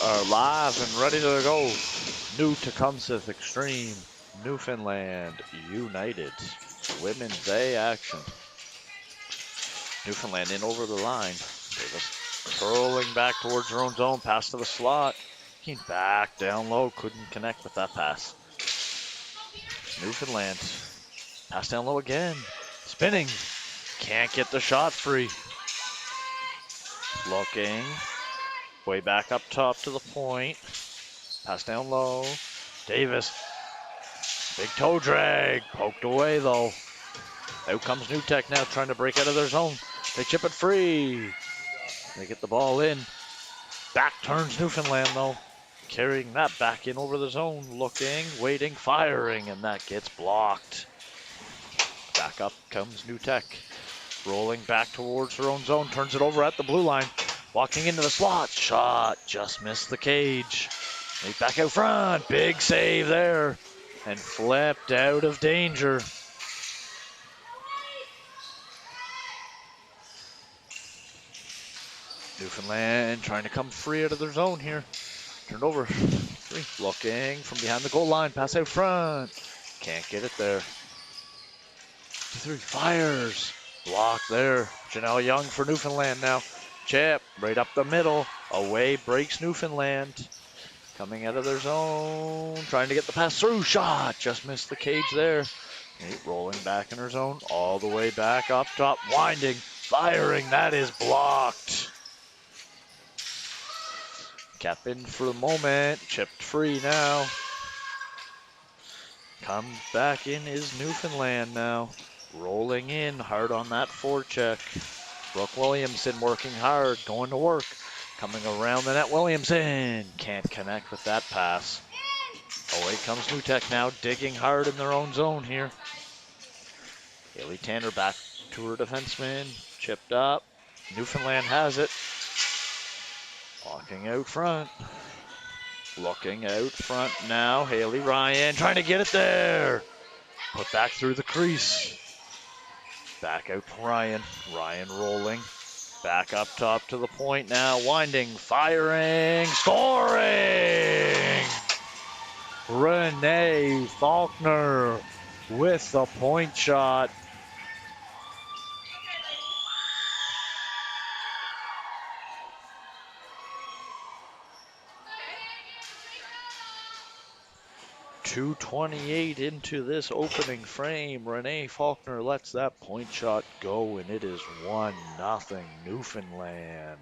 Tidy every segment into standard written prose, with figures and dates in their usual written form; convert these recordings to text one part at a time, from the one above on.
are live and ready to go. New Tecumseth Xtreme, Newfoundland United. Women's A action. Newfoundland in over the line. Davis curling back towards her own zone, pass to the slot. Keen back down low, couldn't connect with that pass. Newfoundland, pass down low again. Spinning, can't get the shot free. Looking, way back up top to the point. Pass down low. Davis, big toe drag, poked away though. Out comes New Tech now trying to break out of their zone. They chip it free. They get the ball in. Back turns Newfoundland though. Carrying that back in over the zone. Looking, waiting, firing, and that gets blocked. Back up comes New Tech. Rolling back towards her own zone. Turns it over at the blue line. Walking into the slot. Shot. Just missed the cage. Back out front. Big save there. And flipped out of danger. Newfoundland trying to come free out of their zone here. Turned over. Three. Looking from behind the goal line. Pass out front. Can't get it there. 2-3. Fires. Block there. Janelle Young for Newfoundland now. Chip right up the middle. Away breaks Newfoundland. Coming out of their zone. Trying to get the pass through. Shot. Just missed the cage there. Nate rolling back in her zone. All the way back up top. Winding. Firing. That is blocked. Cap in for the moment. Chipped free now. Come back in is Newfoundland now. Rolling in hard on that forecheck. Brooke Williamson working hard, going to work. Coming around the net, Williamson can't connect with that pass. Away comes New Tech now, digging hard in their own zone here. Haley Tanner back to her defenseman, chipped up. Newfoundland has it. Walking out front. Looking out front now, Haley Ryan trying to get it there. Put back through the crease. Back out to Ryan. Ryan rolling. Back up top to the point now. Winding, firing, scoring! Renee Faulkner with the point shot. .228 into this opening frame. Renee Faulkner lets that point shot go, and it is 1-0 Newfoundland.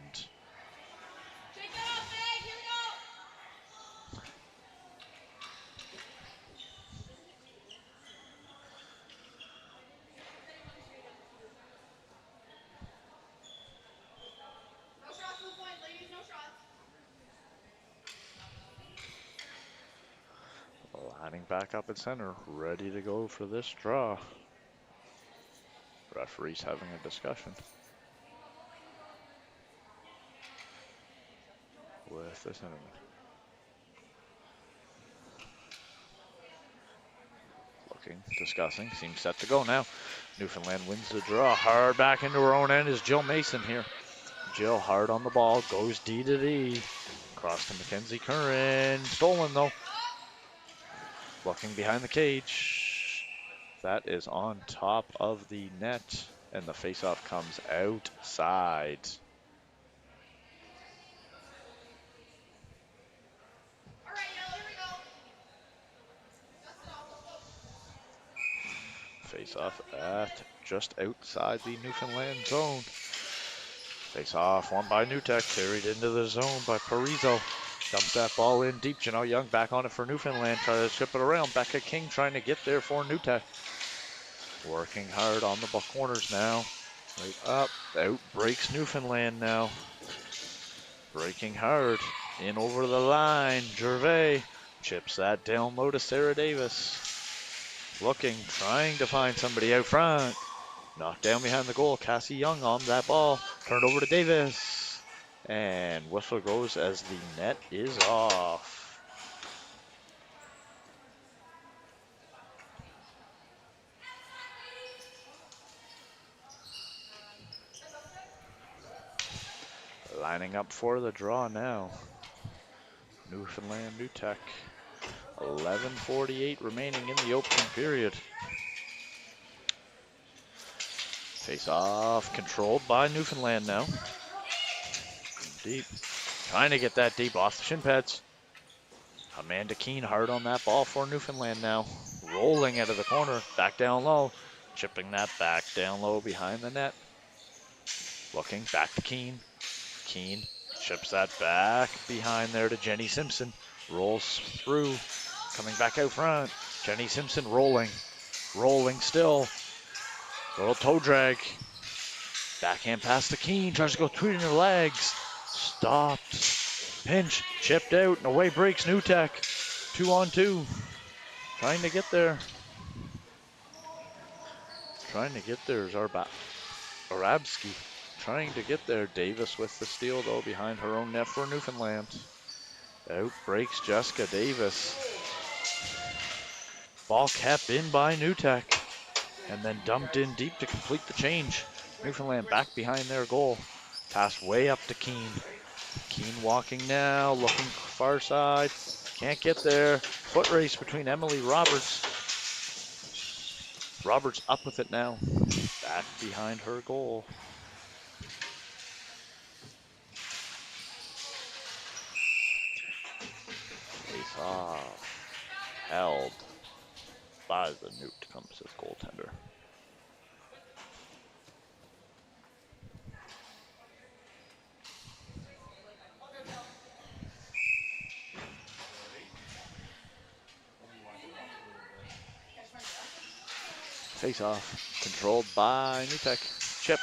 Lining back up at center, ready to go for this draw. Referee's having a discussion with the centerman. Looking, discussing, seems set to go now. Newfoundland wins the draw. Hard back into her own end is Jill Mason here. Jill hard on the ball, goes D to D. Across to Mackenzie Curran, stolen though. Looking behind the cage. That is on top of the net, and the faceoff comes outside. Face-off at just outside the Newfoundland zone. Face-off won by New Tech, carried into the zone by Parizo. Dumps that ball in deep. Janelle Young back on it for Newfoundland. Try to chip it around. Becca King trying to get there for New Tech. Working hard on the corners now. Right up. Out breaks Newfoundland now. Breaking hard. In over the line. Gervais chips that down low to Sarah Davis. Looking, trying to find somebody out front. Knocked down behind the goal. Cassie Young on that ball. Turned over to Davis. And whistle goes as the net is off. Lining up for the draw now. Newfoundland, New Tech. 11:48 remaining in the opening period. Face off, controlled by Newfoundland now. Deep. Trying to get that deep off the shin pads. Amanda Keene hard on that ball for Newfoundland now. Rolling out of the corner, back down low. Chipping that back down low behind the net. Looking back to Keene. Keene chips that back behind there to Jenny Simpson. Rolls through, coming back out front. Jenny Simpson rolling still. Little toe drag. Backhand pass to Keene, tries to go between her legs. Stopped. Pinch, chipped out, and away breaks New Tech. 2-on-2. Trying to get there. Is Arabsky. Trying to get there. Davis with the steal, though, behind her own net for Newfoundland. Out breaks Jessica Davis. Ball kept in by New Tech. And then dumped in deep to complete the change. Newfoundland back behind their goal. Pass way up to Keene. Keene walking now, looking far side. Can't get there. Foot race between Emily Roberts. Roberts up with it now. Back behind her goal. Face off. Held by the new Tecumseth goaltender. Face off, controlled by New Tech. Chipped.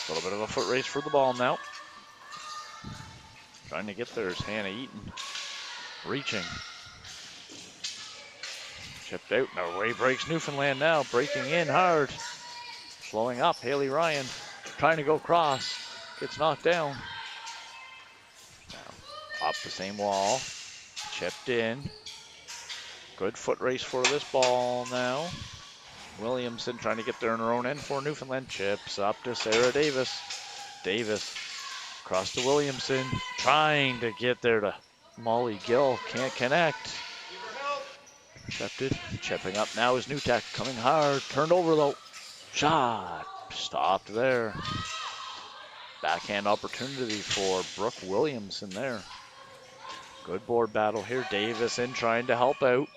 A little bit of a foot race for the ball now. Trying to get there is Hannah Eaton. Reaching. Chipped out, and away breaks Newfoundland now. Breaking in hard. Slowing up, Haley Ryan. Trying to go cross. Gets knocked down. Now, up the same wall. Chipped in. Good foot race for this ball now. Williamson trying to get there in her own end for Newfoundland. Chips up to Sarah Davis. Davis across to Williamson. Trying to get there to Molly Gill. Can't connect. Intercepted. Chipping up now is New Tech. Coming hard. Turned over though. Shot. Stopped there. Backhand opportunity for Brooke Williamson there. Good board battle here. Davis in trying to help out.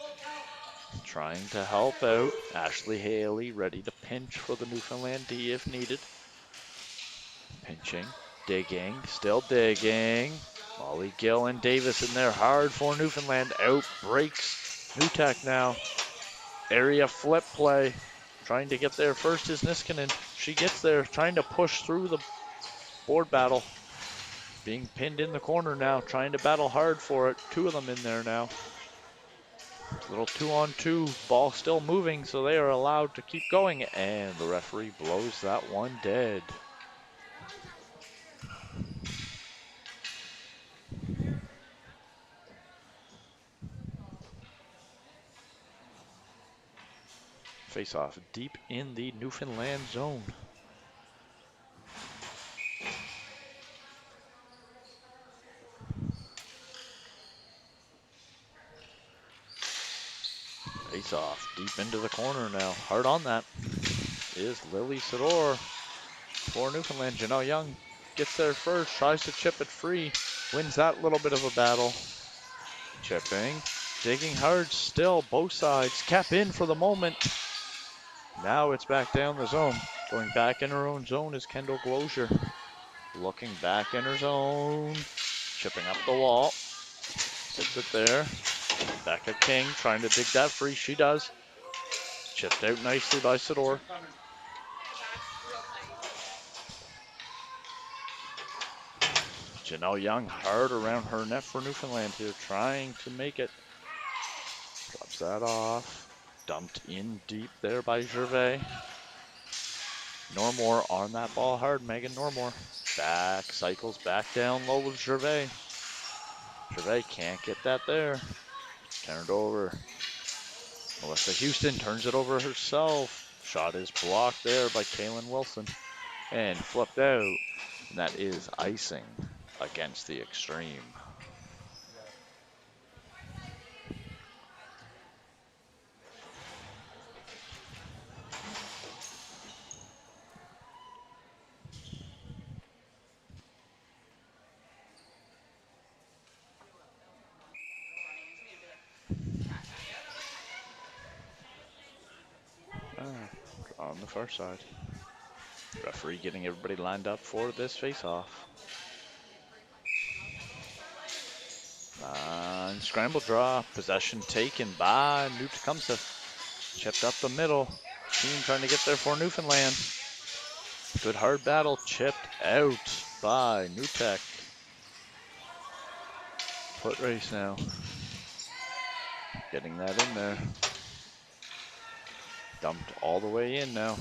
Ashley Haley ready to pinch for the Newfoundland D if needed. Pinching, digging, still digging. Molly Gill and Davis in there hard for Newfoundland. Out breaks New Tech now. Area flip play. Trying to get there first is Niskanen. She gets there, trying to push through the board battle. Being pinned in the corner now, trying to battle hard for it. Two of them in there now. Little 2-on-2, ball still moving, so they are allowed to keep going, and the referee blows that one dead. Face off deep in the Newfoundland zone. Face off deep into the corner now. Hard on that is Lily Sador for Newfoundland. Janelle Young gets there first, tries to chip it free, wins that little bit of a battle. Chipping, digging hard still, both sides. Cap in for the moment. Now it's back down the zone. Going back in her own zone is Kendall Glozier. Looking back in her zone. Chipping up the wall. Gets it there. Becca King trying to dig that free. She does. Chipped out nicely by Sador. Janelle Young hard around her net for Newfoundland here. Trying to make it. Drops that off. Dumped in deep there by Gervais. Normore on that ball hard. Megan Normore. Back, cycles back down low with Gervais. Gervais can't get that there. Turned over. Melissa Houston turns it over herself. Shot is blocked there by Kaylin Wilson. And flipped out. And that is icing against the Xtreme. on the far side. Referee getting everybody lined up for this face-off. And scramble draw, possession taken by New Tecumseth. Chipped up the middle. Team trying to get there for Newfoundland. Good hard battle, chipped out by New Tech. Foot race now. Getting that in there. Dumped all the way in now.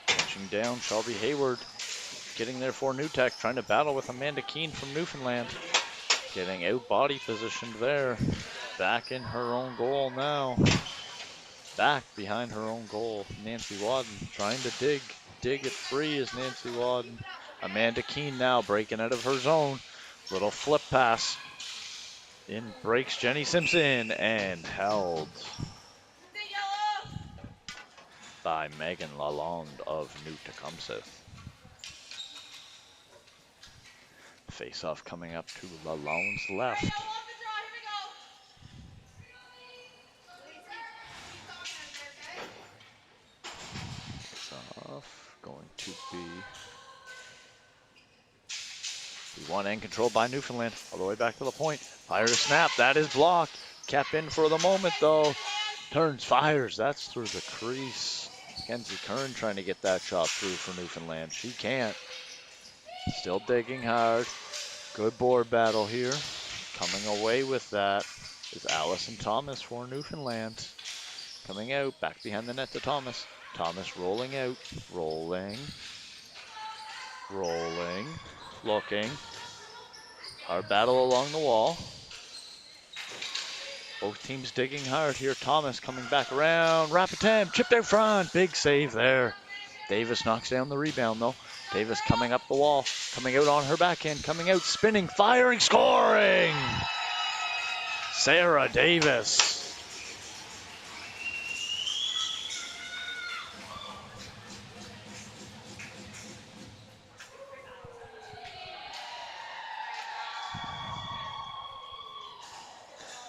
Punching down, Shelby Hayward. Getting there for New Tech, trying to battle with Amanda Keene from Newfoundland. Getting out body positioned there. Back in her own goal now. Back behind her own goal. Nancy Wadden trying to dig. Dig it free is Nancy Wadden. Amanda Keene now breaking out of her zone. Little flip pass. In breaks Jenny Simpson and held by Megan Lalonde of New Tecumseth. Face-off coming up to Lalonde's left. Face-off going to be won and controlled by Newfoundland. All the way back to the point. Fire to snap. That is blocked. Kept in for the moment though. Turns, fires. That's through the crease. Kenzie Kern trying to get that shot through for Newfoundland. She can't. Still digging hard. Good board battle here. Coming away with that is Allison Thomas for Newfoundland. Coming out, back behind the net to Thomas. Thomas rolling out, rolling, looking. Hard battle along the wall. Both teams digging hard here. Thomas coming back around. Wrap attempt, chipped out front. Big save there. Davis knocks down the rebound though. Davis coming up the wall. Coming out on her backhand. Coming out, spinning, firing, scoring! Sarah Davis.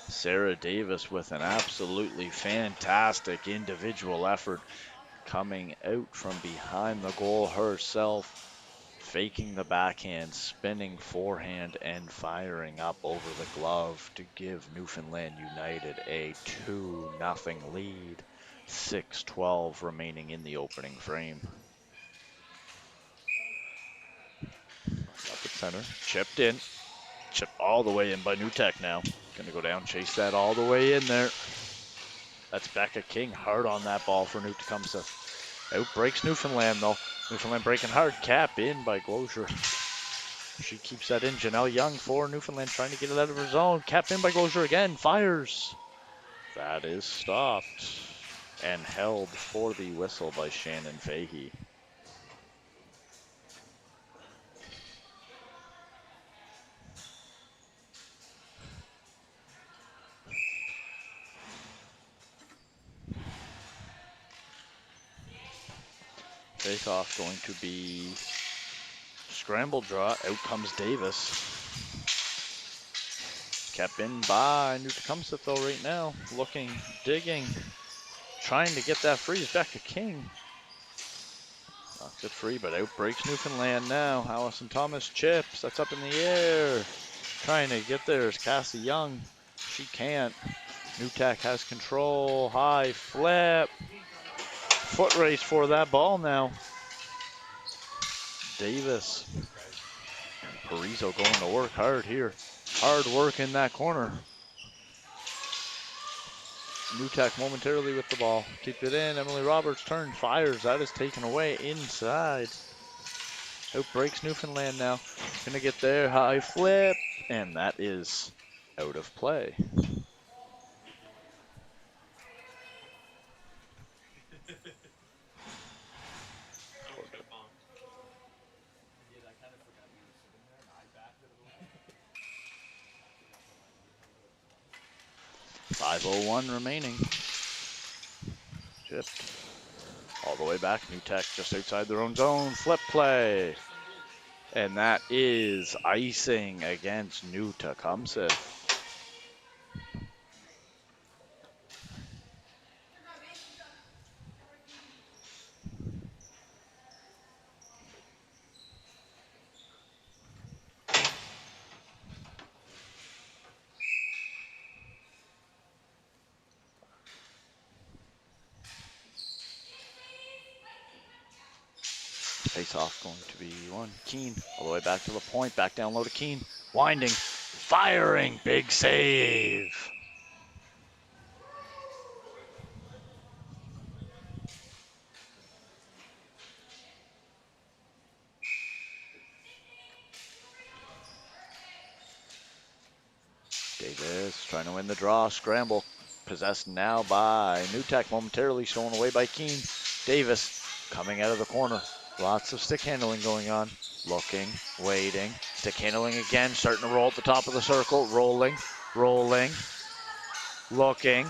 Sarah Davis with an absolutely fantastic individual effort, coming out from behind the goal herself, faking the backhand, spinning forehand, and firing up over the glove to give Newfoundland United a 2-0 lead. 6:12 remaining in the opening frame. Up at center, chipped in. Chip all the way in by New Tech now. Gonna go down, chase that all the way in there. That's Becca King hard on that ball for New Tecumseth. Out breaks Newfoundland though. Newfoundland breaking hard, cap in by Glozier. She keeps that in. Janelle Young for Newfoundland trying to get it out of her zone. Cap in by Glozier again, fires. That is stopped and held for the whistle by Shannon Fahey. Face-off going to be scramble draw. Out comes Davis. Kept in by New Tecumseth though right now. Looking, digging, trying to get that free is Becca King. Knocked it free, but out breaks Newfoundland now. Allison Thomas chips. That's up in the air. Trying to get there is Cassie Young. She can't. New Tech has control. High flip. Foot race for that ball now. Davis. Parizo going to work hard here. Hard work in that corner. New Tech momentarily with the ball. Keep it in. Emily Roberts turns, fires. That is taken away inside. Out breaks Newfoundland now. Gonna get there. High flip. And that is out of play. .501 remaining. Chipped. All the way back. New Tech just outside their own zone. Flip play. And that is icing against New Tecumseth. Face off going to be one. Keene all the way back to the point. Back down low to Keene. Winding. Firing. Big save. Davis trying to win the draw. Scramble. Possessed now by New Tech. Momentarily stolen away by Keene. Davis coming out of the corner. Lots of stick handling going on. Looking, waiting. Stick handling again. Starting to roll at the top of the circle. Rolling, rolling. Looking.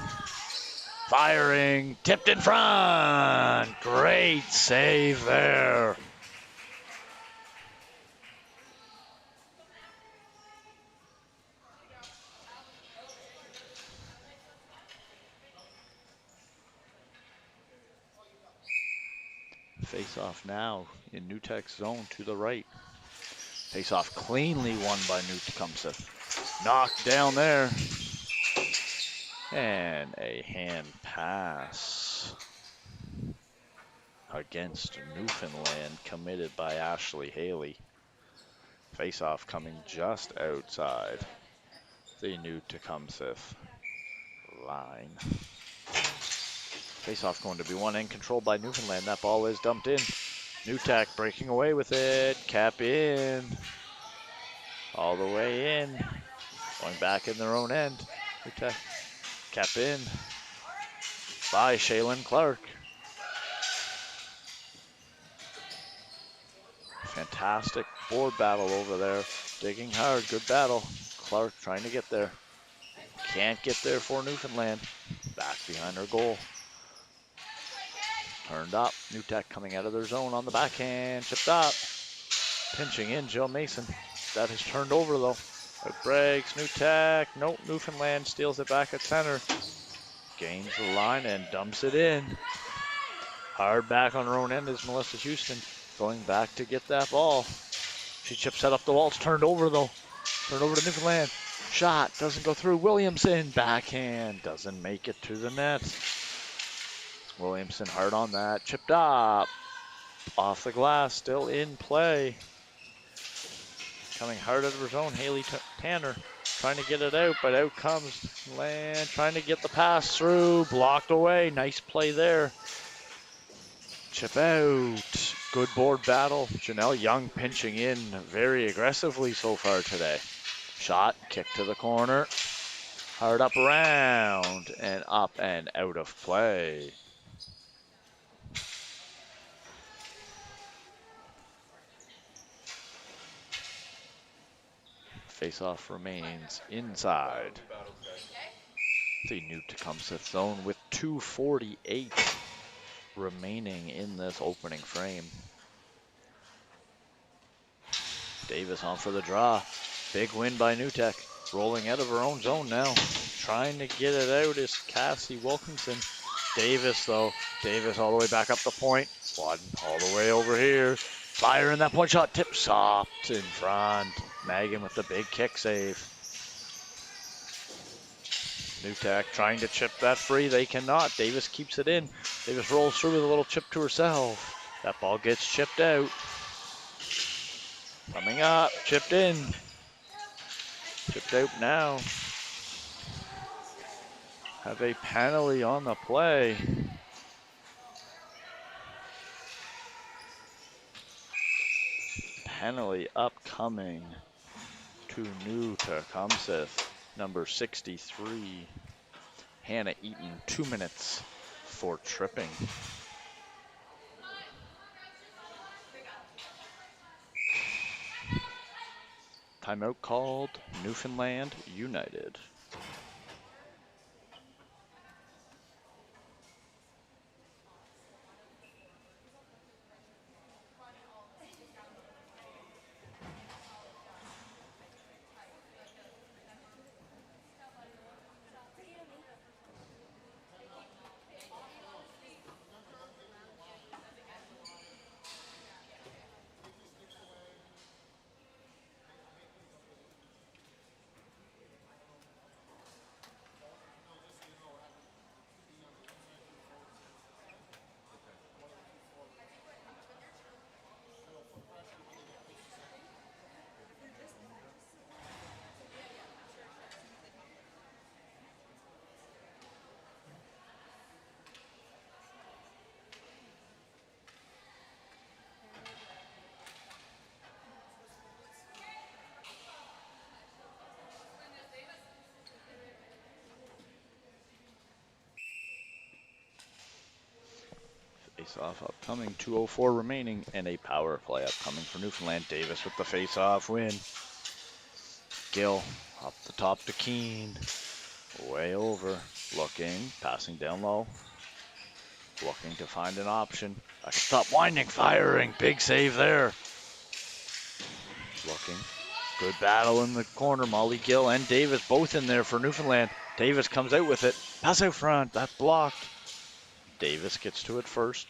Firing. Tipped in front. Great save there. Face off now in New Tech's zone to the right. Face off cleanly won by New Tecumseth. Knocked down there. And a hand pass against Newfoundland committed by Ashley Haley. Face off coming just outside the New Tecumseth line. Face off going to be one end controlled by Newfoundland. That ball is dumped in. New Tech breaking away with it. Cap in. All the way in. Going back in their own end. New Tech. Cap in. By Shaylin Clark. Fantastic board battle over there. Digging hard. Good battle. Clark trying to get there. Can't get there for Newfoundland. Back behind her goal. Turned up. New Tech coming out of their zone on the backhand. Chipped up. Pinching in Jill Mason. That is turned over though. It breaks. New Tech. Nope. Newfoundland steals it back at center. Gains the line and dumps it in. Hard back on her own end is Melissa Houston. Going back to get that ball. She chips that up the wall. It's turned over though. Turned over to Newfoundland. Shot doesn't go through. Williamson backhand doesn't make it to the net. Williamson hard on that. Chipped up. Off the glass. Still in play. Coming hard out of her zone. Haley Tanner trying to get it out, but out comes Land. Trying to get the pass through. Blocked away. Nice play there. Chip out. Good board battle. Janelle Young pinching in very aggressively so far today. Shot, kick to the corner. Hard up around and up and out of play. Face-off remains inside the New Tecumseth zone with 2:48 remaining in this opening frame. Davis on for the draw. Big win by New Tech. Rolling out of her own zone now. Trying to get it out is Cassie Wilkinson. Davis though. Davis all the way back up the point. One all the way over here. Fire in that point shot. Tip soft in front. Megan with the big kick save. New Tech trying to chip that free. They cannot. Davis keeps it in. Davis rolls through with a little chip to herself. That ball gets chipped out. Coming up. Chipped in. Chipped out now. Have a penalty on the play. Penalty upcoming to New Tecumseth, number 63. Hannah Eaton, 2 minutes for tripping. Timeout called, Newfoundland United. Face-off upcoming, 2:04 remaining, and a power play upcoming for Newfoundland. Davis with the face-off win. Gill up the top to Keene. Way over. Looking, passing down low. Looking to find an option. Back stop, winding, firing. Big save there. Looking. Good battle in the corner. Molly Gill and Davis both in there for Newfoundland. Davis comes out with it. Pass out front. That's blocked. Davis gets to it first.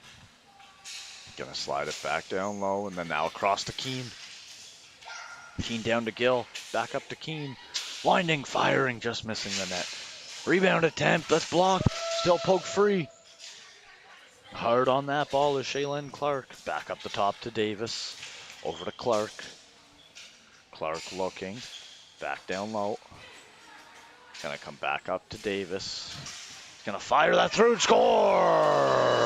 Gonna slide it back down low, and then now across to Keene. Keene down to Gill. Back up to Keene. Winding, firing, just missing the net. Rebound attempt. That's blocked. Still poked free. Hard on that ball is Shaylin Clark. Back up the top to Davis. Over to Clark. Clark looking. Back down low. Gonna come back up to Davis. Gonna fire that through and score!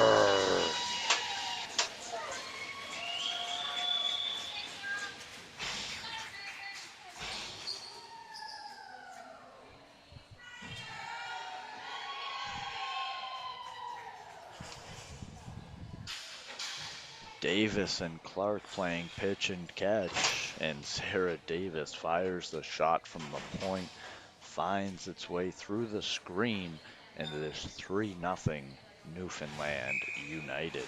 Davis and Clark playing pitch and catch, and Sarah Davis fires the shot from the point, finds its way through the screen, and it is 3-0 Newfoundland United.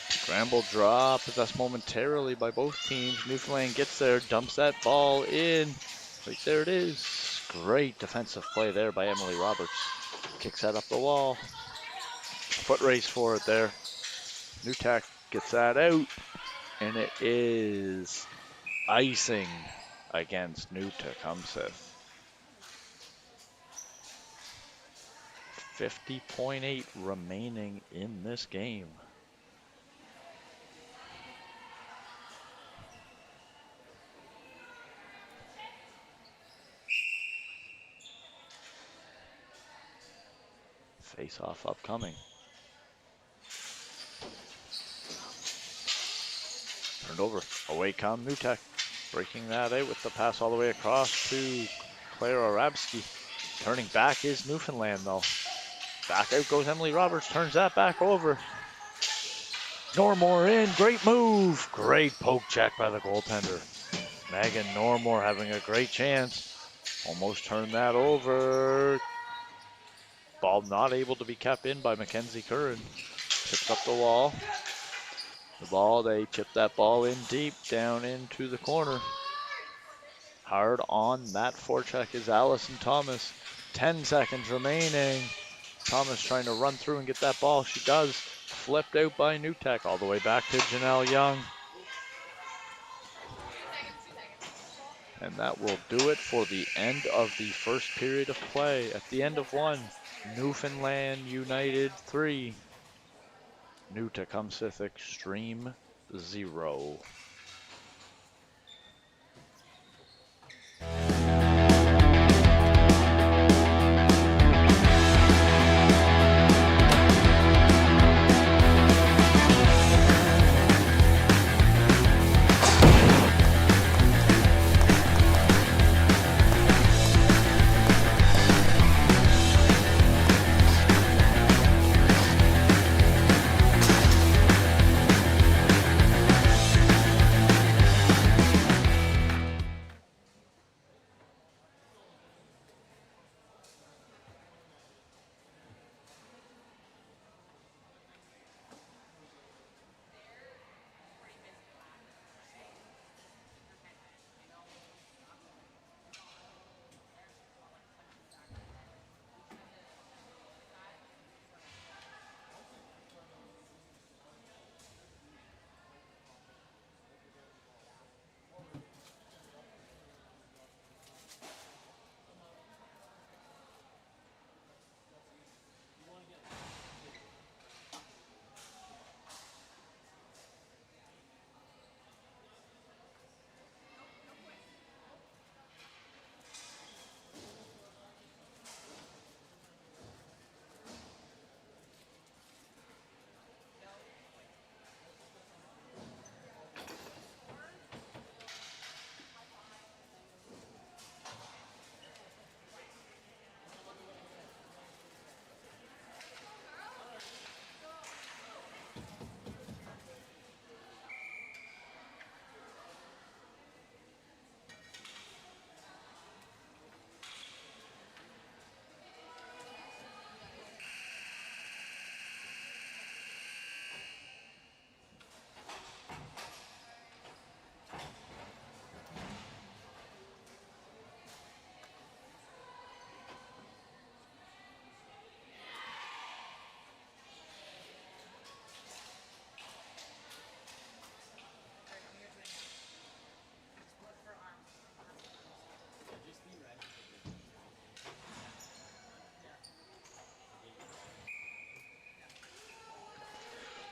Scramble draw, possessed momentarily by both teams. Newfoundland gets there, dumps that ball in. Right there it is. Great defensive play there by Emily Roberts. Kicks that up the wall. Foot race for it there. Newtek gets that out, and it is icing against New Tecumseth. 50.8 remaining in this game. Face-off upcoming. Turned over. Away come Newtek. Breaking that out with the pass all the way across to Claire Arabsky. Turning back is Newfoundland though. Back out goes Emily Roberts. Turns that back over. Normore in. Great move. Great poke check by the goaltender. Megan Normore having a great chance. Almost turned that over. Ball not able to be kept in by Mackenzie Curran. Tips up the wall. The ball, they chip that ball in deep, down into the corner. Hard on that forecheck is Allison Thomas. 10 seconds remaining. Thomas trying to run through and get that ball. She does. Flipped out by Newtek all the way back to Janelle Young. And that will do it for the end of the first period of play. At the end of one, Newfoundland United 3. New Tecumseth Xtreme 0.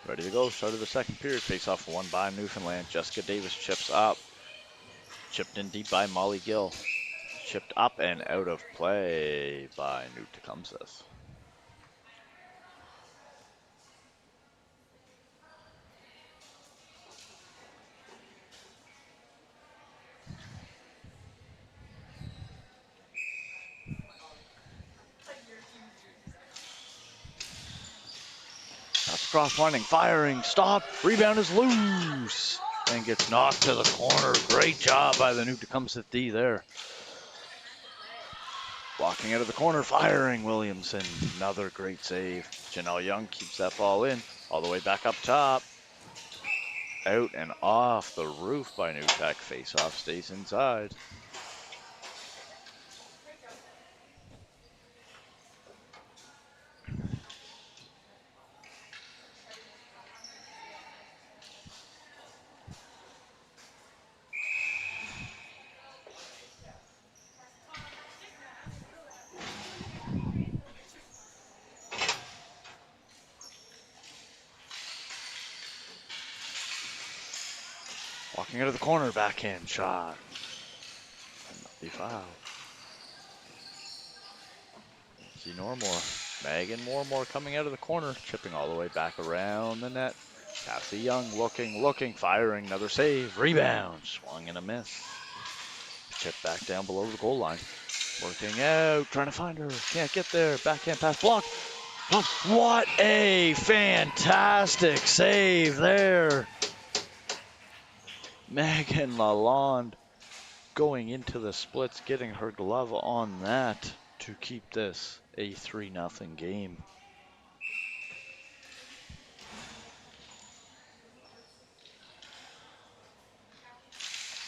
Ready to go. Start of the second period. Face off won by Newfoundland. Jessica Davis chips up. Chipped in deep by Molly Gill. Chipped up and out of play by New Tecumseth. That's cross-winding, firing, stop, rebound is loose, and gets knocked to the corner. Great job by the New Tecumseth D there. Walking out of the corner, firing Williamson. Another great save. Janelle Young keeps that ball in, all the way back up top. Out and off the roof by New Tech. Face-off stays inside. Walking out of the corner, backhand shot. Be fouled. See Normore. Megan Mormore coming out of the corner, chipping all the way back around the net. Cassie Young looking, firing, another save, rebound, swung and a miss. Chip back down below the goal line. Working out, trying to find her, can't get there, backhand pass, block. What a fantastic save there. Megan Lalonde going into the splits, getting her glove on that to keep this a 3-0 game.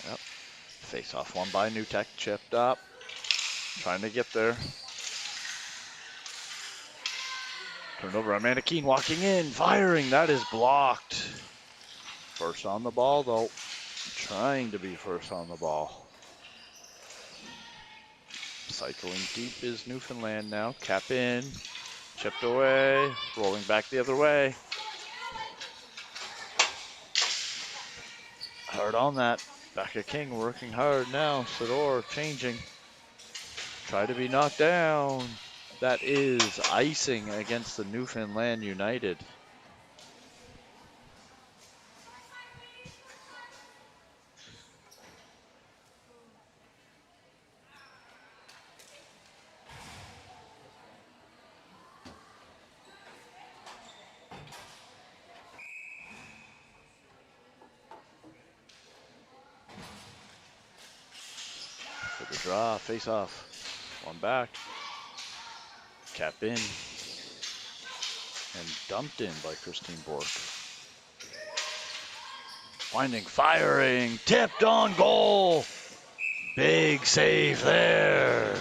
Yep. Face off one by New Tech, chipped up, trying to get there. Turned over, Amanda Keene walking in, firing, that is blocked. First on the ball though, trying to be first on the ball. Cycling deep is Newfoundland now, cap in, chipped away, rolling back the other way. Hard on that, Becca King working hard now, Sador changing. Try to be knocked down. That is icing against the Newfoundland United. For the draw, face off. One back. Cap in. And dumped in by Christine Bork. Finding, firing, tipped on goal. Big save there.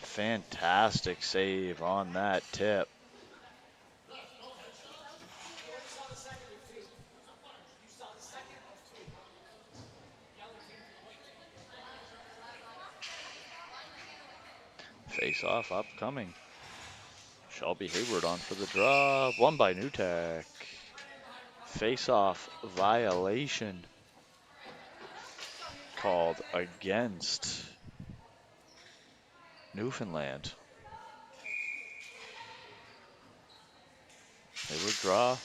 Fantastic save on that tip. Face off upcoming. Shelby Hayward on for the draw. Won by New Tech. Face off violation called against Newfoundland. Hayward draw.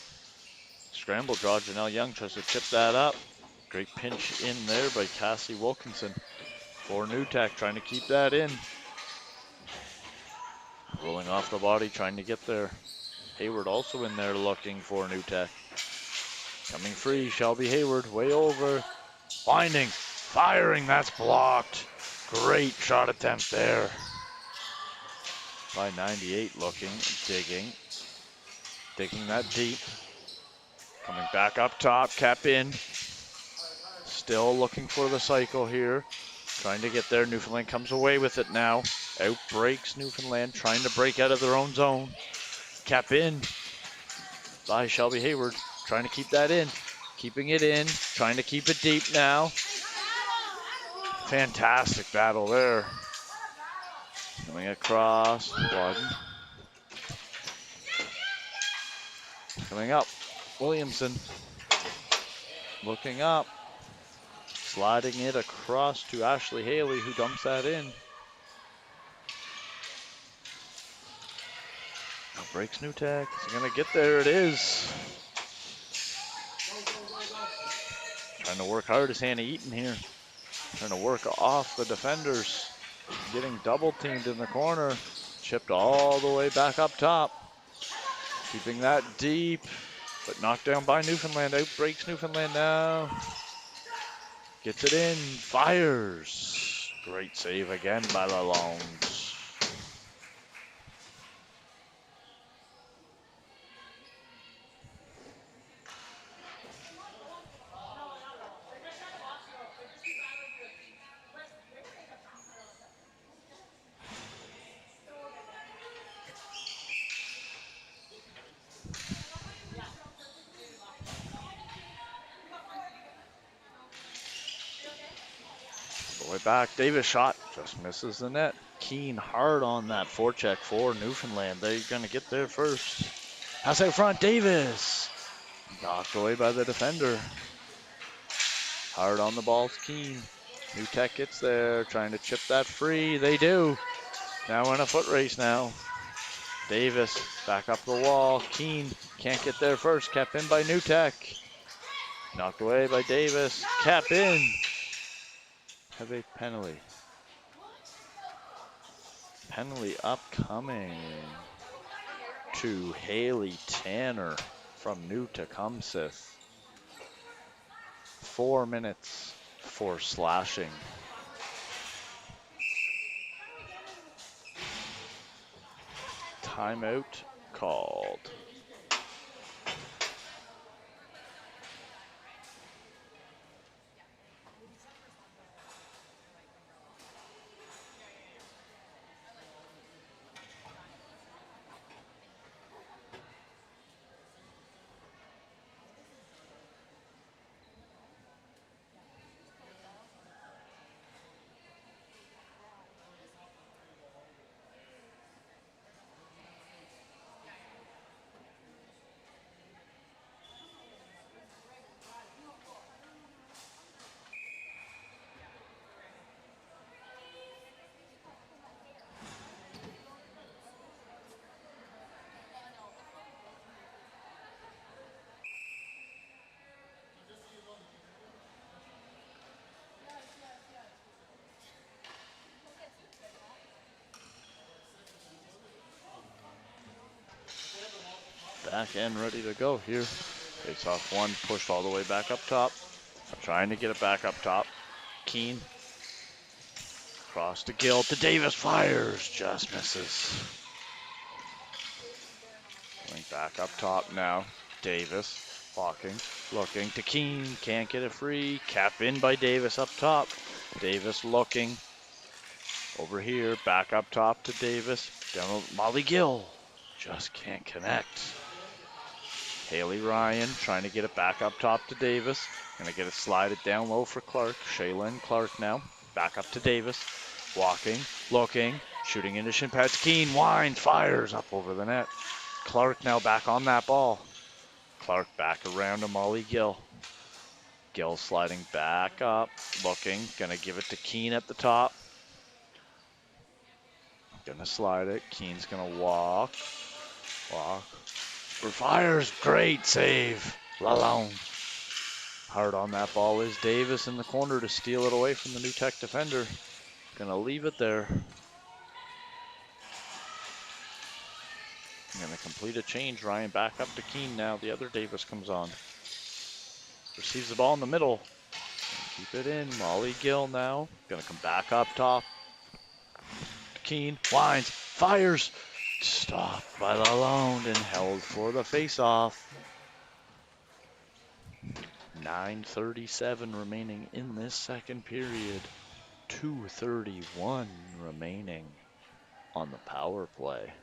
Scramble draw. Janelle Young tries to chip that up. Great pinch in there by Cassie Wilkinson for New Tech, trying to keep that in. Rolling off the body, trying to get there. Hayward also in there looking for New Tech. Coming free, Shelby Hayward, way over. Finding, firing, that's blocked. Great shot attempt there. By 98 looking, digging that deep. Coming back up top, cap in. Still looking for the cycle here. Trying to get there, Newfoundland comes away with it now. Out breaks Newfoundland, trying to break out of their own zone. Cap in by Shelby Hayward, trying to keep that in. Keeping it in, trying to keep it deep now. Fantastic battle there. Coming across, one. Coming up, Williamson. Looking up. Sliding it across to Ashley Haley, who dumps that in. Now breaks New Tech. Is he going to get there? It is. Trying to work hard is Hannah Eaton here. Trying to work off the defenders. Getting double teamed in the corner. Chipped all the way back up top. Keeping that deep, but knocked down by Newfoundland. Outbreaks Newfoundland now. Gets it in, fires. Great save again by Lalonde. All the way back, Davis shot, just misses the net. Keene hard on that forecheck for Newfoundland. They're gonna get there first. Pass out front, Davis. Knocked away by the defender. Hard on the ball's Keene. New Tech gets there, trying to chip that free. They do. Now in a foot race now. Davis back up the wall. Keene can't get there first. Kept in by New Tech. Knocked away by Davis. Cap in. Have a penalty. Penalty upcoming to Haley Tanner from New Tecumseth. 4 minutes for slashing. Timeout called. Back end ready to go here. Face off one, pushed all the way back up top. Trying to get it back up top. Keene. Cross to Gill to Davis, fires, just misses. Going back up top now. Davis walking, looking to Keene, can't get it free. Cap in by Davis up top. Davis looking over here, back up top to Davis. Down to Molly Gill, just can't connect. Haley Ryan trying to get it back up top to Davis. Gonna get it slided down low for Clark. Shaylin Clark now. Back up to Davis. Walking, looking, shooting into shin pads. Keene winds, fires up over the net. Clark now back on that ball. Clark back around to Molly Gill. Gill sliding back up, looking, gonna give it to Keene at the top. Gonna slide it. Keene's gonna walk. Fires, great save. Lalonde. Hard on that ball is Davis in the corner to steal it away from the New Tech defender. Gonna leave it there. Gonna complete a change. Ryan back up to Keene now. The other Davis comes on. Receives the ball in the middle. Keep it in. Molly Gill now. Gonna come back up top. Keene winds, fires. Stopped by Lalonde and held for the face-off. 9:37 remaining in this second period. 2:31 remaining on the power play.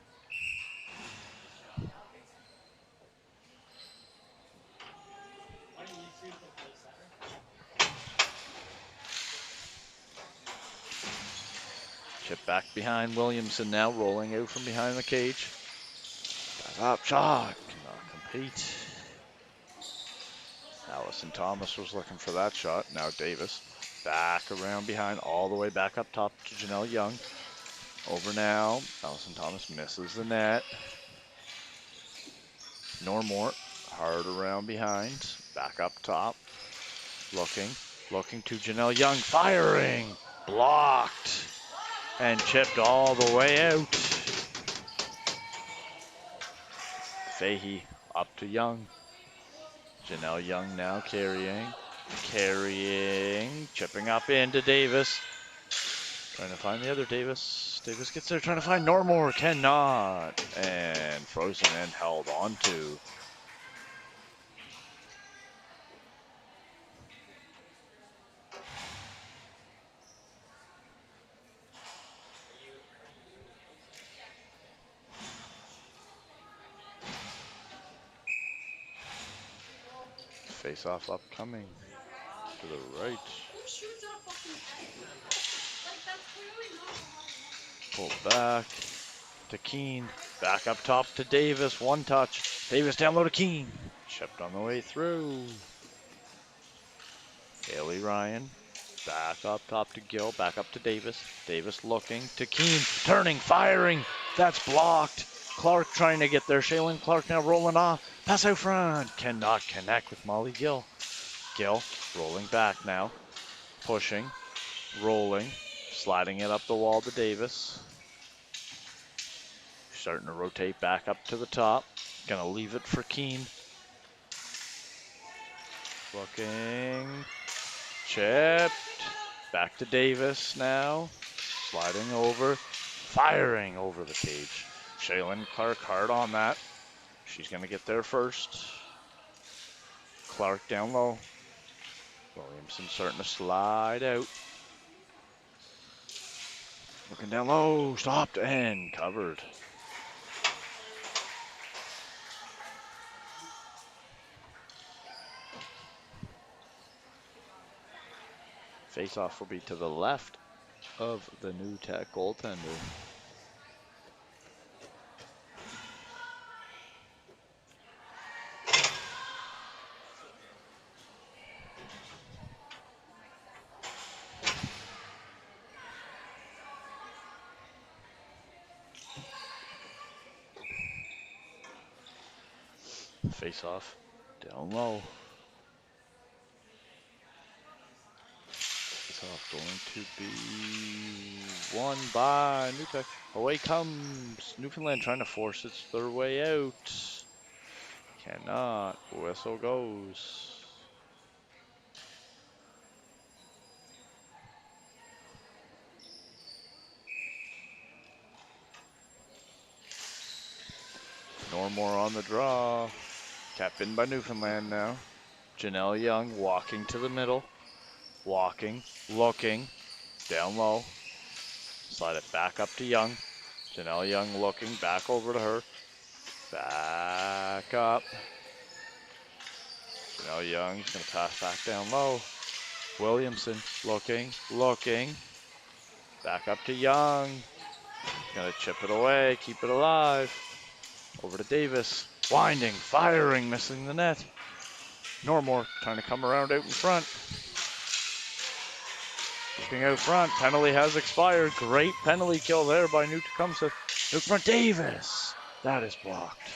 Chip back behind Williamson now, rolling out from behind the cage. Back up, shot. Cannot compete. Allison Thomas was looking for that shot. Now Davis back around behind, all the way back up top to Janelle Young. Over now. Allison Thomas misses the net. Normore hard around behind. Back up top. Looking to Janelle Young. Firing. Blocked. And chipped all the way out. Fahey up to Young. Janelle Young now carrying. Chipping up into Davis. Trying to find the other Davis. Davis gets there, trying to find Normore. Cannot. And frozen and held on to. Face-off upcoming to the right. Pulled back to Keene. Back up top to Davis. One touch. Davis down low to Keene. Chipped on the way through. Haley Ryan. Back up top to Gill. Back up to Davis. Davis looking to Keene. Turning, firing. That's blocked. Clark trying to get there. Shaylin Clark now rolling off. Pass out front. Cannot connect with Molly Gill. Gill rolling back now. Pushing. Rolling. Sliding it up the wall to Davis. Starting to rotate back up to the top. Gonna leave it for Keene. Looking. Chipped. Back to Davis now. Sliding over. Firing over the cage. Shaylin Clark hard on that. She's gonna get there first. Clark down low. Williamson starting to slide out. Looking down low. Stopped and covered. Face-off will be to the left of the New Tech goaltender. Face-off down low. Face-off going to be won by New Tech. Away comes Newfoundland trying to force their way out. Cannot. Whistle goes. Normore on the draw. Tapped in by Newfoundland now. Janelle Young walking to the middle. Walking. Looking. Down low. Slide it back up to Young. Janelle Young looking back over to her. Back up. Janelle Young's going to pass back down low. Williamson looking. Back up to Young. Going to chip it away, keep it alive. Over to Davis. Winding, firing, missing the net. Normore trying to come around out in front. Looking out front. Penalty has expired. Great penalty kill there by New Tecumseth. Out front, Davis. That is blocked.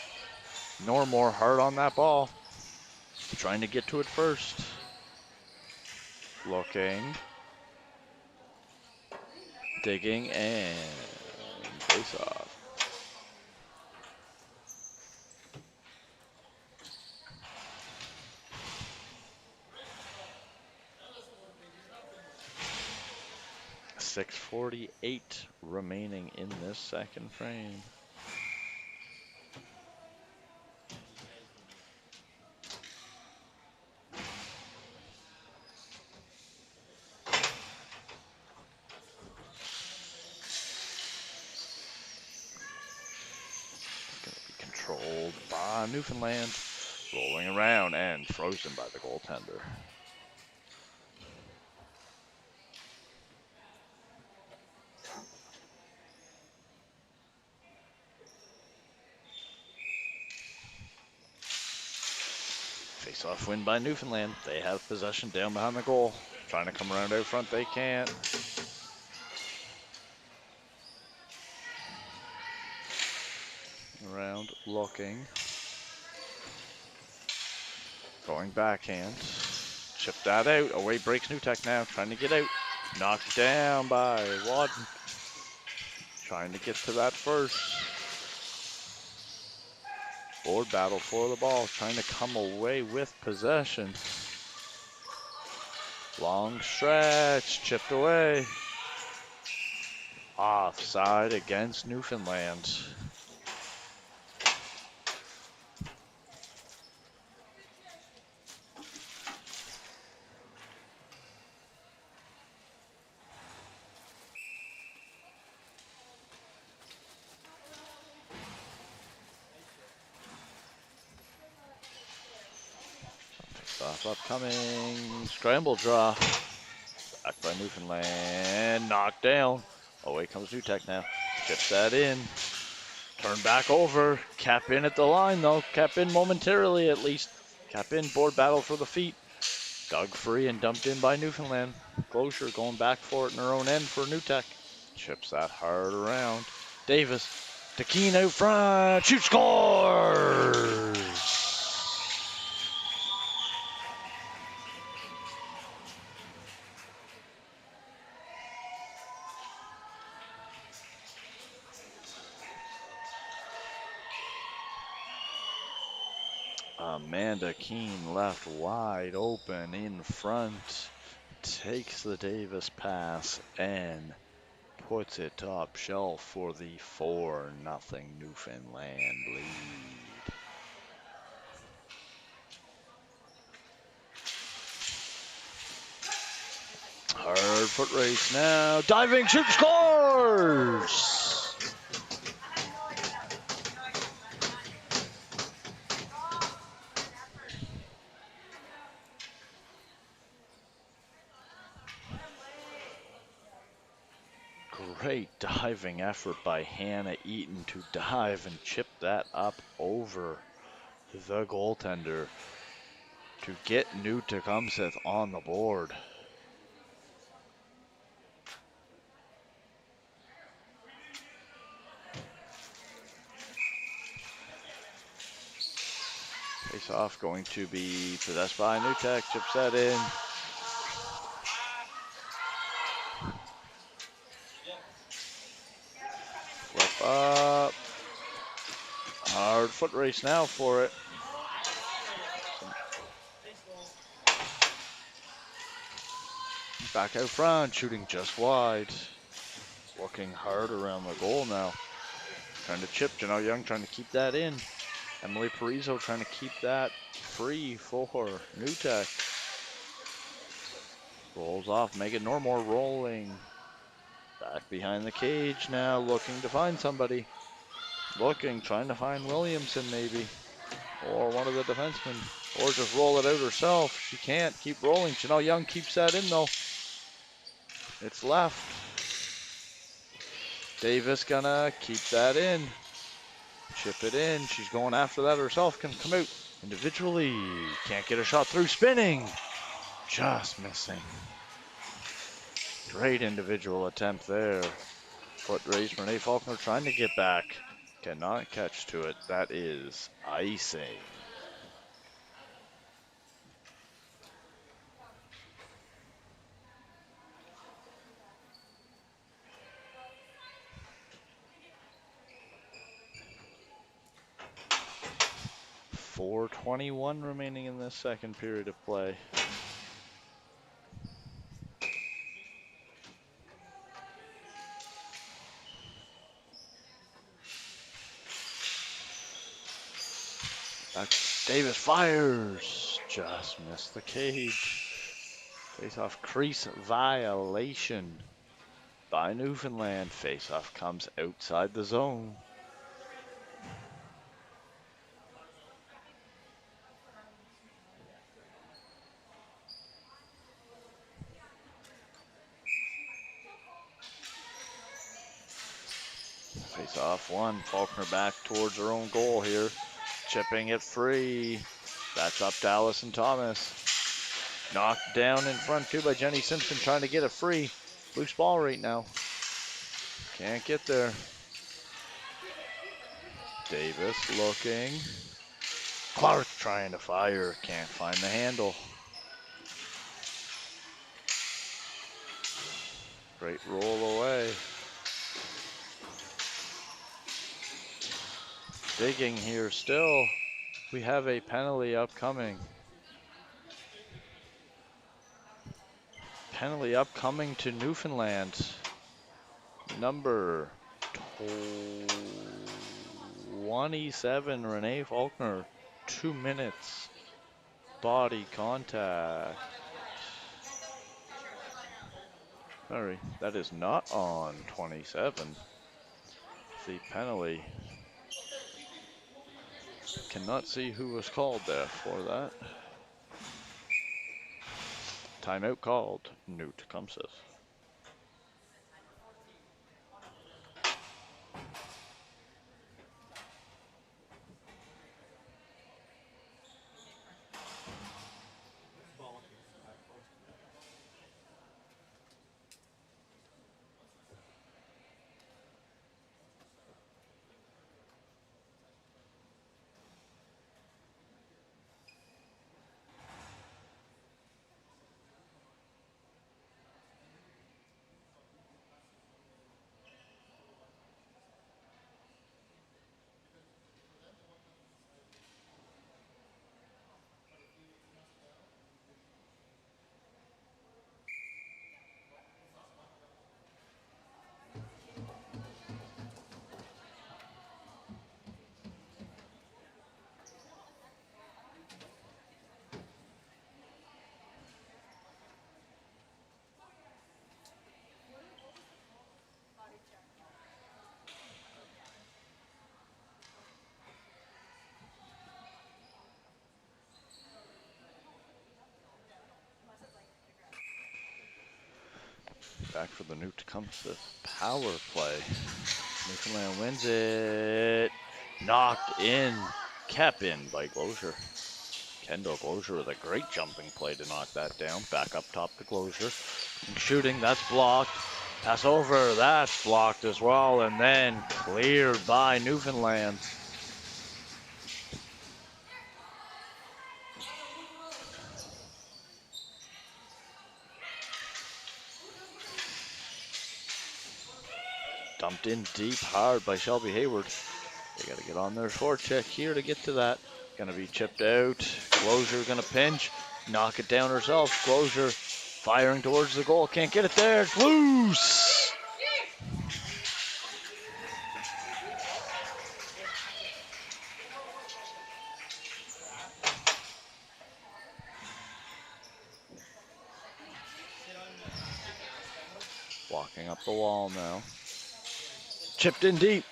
Normore hard on that ball. Trying to get to it first. Looking. Digging and face off. .648 remaining in this second frame. Going to be controlled by Newfoundland. Rolling around and frozen by the goaltender. Face-off win by Newfoundland. They have possession down behind the goal. Trying to come around out front, they can't. Around, looking. Going backhand. Chip that out. Away breaks New Tech now. Trying to get out. Knocked down by Wadden. Trying to get to that first. Board battle for the ball. Trying to come away with possession. Long stretch. Chipped away. Offside against Newfoundland. Off upcoming. Scramble draw. Back by Newfoundland. Knocked down. Away comes New Tech now. Chips that in. Turn back over. Cap in at the line though. Cap in momentarily at least. Cap in. Board battle for the feet. Dug free and dumped in by Newfoundland. Closure going back for it in their own end for New Tech. Chips that hard around. Davis. Tekeen out front. Shoot, scores! Amanda Keene left wide open in front. Takes the Davis pass and puts it top shelf for the 4-0 Newfoundland lead. Hard foot race now. Diving shoot, scores! Great diving effort by Hannah Eaton to dive and chip that up over the goaltender to get New Tecumseth on the board. Face off going to be possessed by New Tech. Chips that in. Flip up. Hard foot race now for it. Back out front, shooting just wide. Working hard around the goal now. Trying to chip. Janelle Young trying to keep that in. Emily Parizo trying to keep that free for New Tech. Rolls off. Megan Normore rolling. Back behind the cage now, looking to find somebody. Trying to find Williamson maybe. Or one of the defensemen. Or just roll it out herself. She can't. Keep rolling. Janelle Young keeps that in though. It's left. Davis gonna keep that in. Chip it in. She's going after that herself. Can come out individually. Can't get a shot through. Spinning. Just missing. Great individual attempt there. Foot race. Renee Faulkner trying to get back. Cannot catch to it. That is icing. .421 remaining in this second period of play. Davis fires. Just missed the cage. Face-off crease violation by Newfoundland. Face-off comes outside the zone. Face-off one. Faulkner back towards her own goal here. Chipping it free. That's up to Allison Thomas. Knocked down in front too by Jenny Simpson, trying to get a free. Loose ball right now. Can't get there. Davis looking. Clark trying to fire. Can't find the handle. Great roll away. Digging here still. We have a penalty upcoming. Penalty upcoming to Newfoundland. Number 27, Renee Faulkner. 2 minutes. Body contact. Sorry, that is not on 27. The penalty. Cannot see who was called there for that. Timeout called. Newt Tecumseth. Back for the Newt Tecumseth power play. Newfoundland wins it. Knocked in. Kept in by Glozier. Kendall Glozier with a great jumping play to knock that down. Back up top to Glozier. And shooting, that's blocked. Pass over, that's blocked as well. And then cleared by Newfoundland. Dumped in deep hard by Shelby Hayward. They got to get on their forecheck here to get to that. Gonna be chipped out. Glozier gonna pinch. Knock it down herself. Glozier firing towards the goal. Can't get it there. It's loose. Walking up the wall now. Chipped in deep.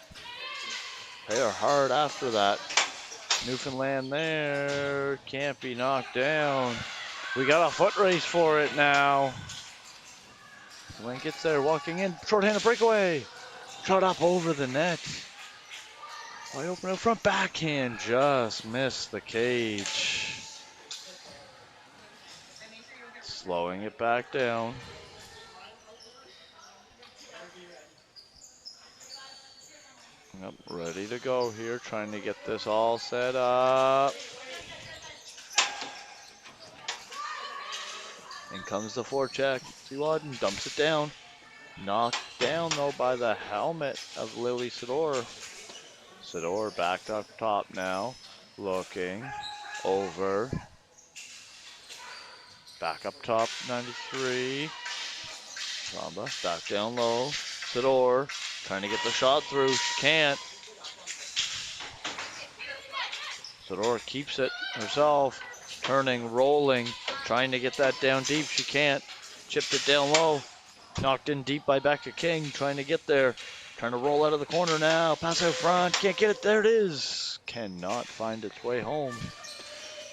They are hard after that. Newfoundland there. Can't be knocked down. We got a foot race for it now. When it gets there, walking in. Short-handed breakaway. Shot up over the net. Wide open out front. Backhand. Just missed the cage. Slowing it back down. Yep, ready to go here, trying to get this all set up. In comes the forecheck. Seawadden dumps it down. Knocked down though by the helmet of Lily Sador. Sador backed up top now. Looking over. Back up top, 93. Ramba back down low. Sador trying to get the shot through. She can't. Sador keeps it herself. Turning, rolling, trying to get that down deep. She can't. Chipped it down low. Knocked in deep by Becca King. Trying to get there. Trying to roll out of the corner now. Pass out front. Can't get it. There it is. Cannot find its way home.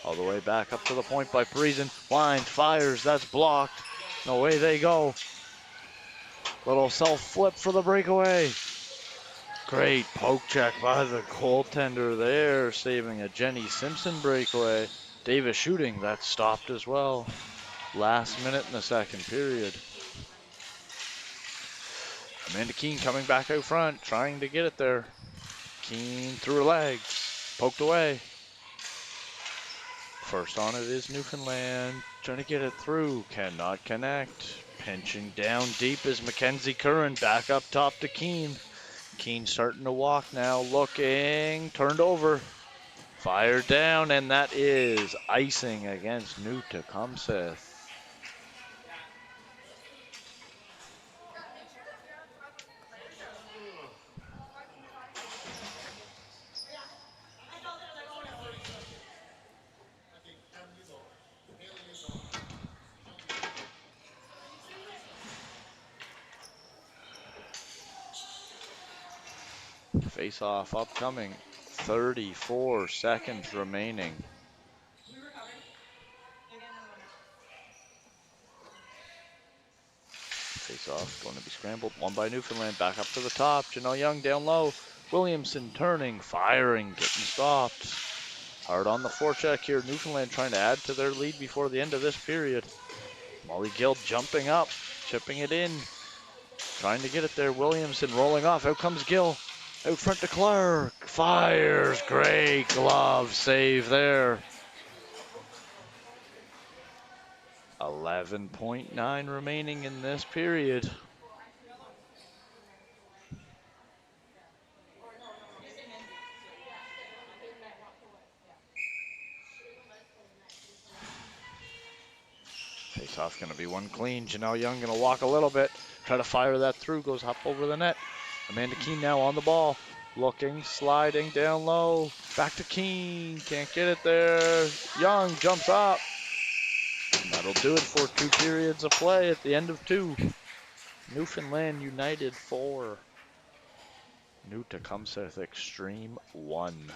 All the way back up to the point by Parisian. Line fires. That's blocked. Away they go. Little self-flip for the breakaway. Great poke check by the goaltender there, saving a Jenny Simpson breakaway. Davis shooting, that stopped as well. Last minute in the second period. Amanda Keene coming back out front, trying to get it there. Keene through her legs, poked away. First on it is Newfoundland, trying to get it through, cannot connect. Pinching down deep is Mackenzie Curran, back up top to Keene. Keene starting to walk now, looking, turned over. Fired down, and that is icing against New Tecumseth. Face-off upcoming. 34 seconds remaining. Face-off going to be scrambled. One by Newfoundland. Back up to the top. Janelle Young down low. Williamson turning, firing, getting stopped. Hard on the forecheck here. Newfoundland trying to add to their lead before the end of this period. Molly Gill jumping up, chipping it in. Trying to get it there. Williamson rolling off. Out comes Gill. Out front to Clark. Fires. Great glove save there. 11.9 remaining in this period. Face-off going to be one clean. Janelle Young going to walk a little bit. Try to fire that through. Goes up over the net. Amanda Keene now on the ball. Looking, sliding down low. Back to Keene. Can't get it there. Young jumps up. That'll do it for 2 periods of play at the end of 2. Newfoundland United 4. New Tecumseth Xtreme 1.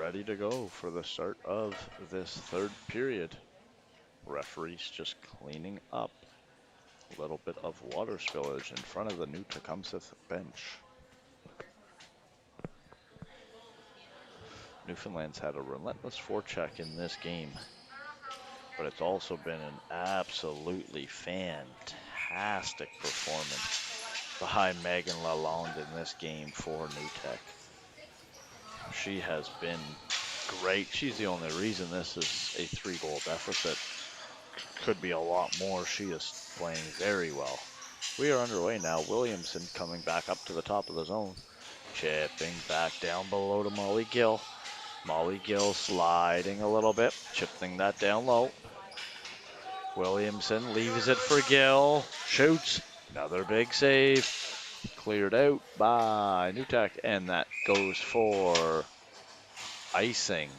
ready to go for the start of this third period. Referees just cleaning up a little bit of water spillage in front of the new Tecumseth bench. Newfoundland's had a relentless forecheck in this game, but it's also been an absolutely fantastic performance by Megan Lalonde in this game for New Tech. She has been great. She's the only reason this is a 3-goal deficit. Could be a lot more. She is playing very well. We are underway now. Williamson coming back up to the top of the zone. Chipping back down below to Molly Gill. Molly Gill sliding a little bit. Chipping that down low. Williamson leaves it for Gill. Shoots. Another big save. Cleared out by New Tech. And that goes for icing.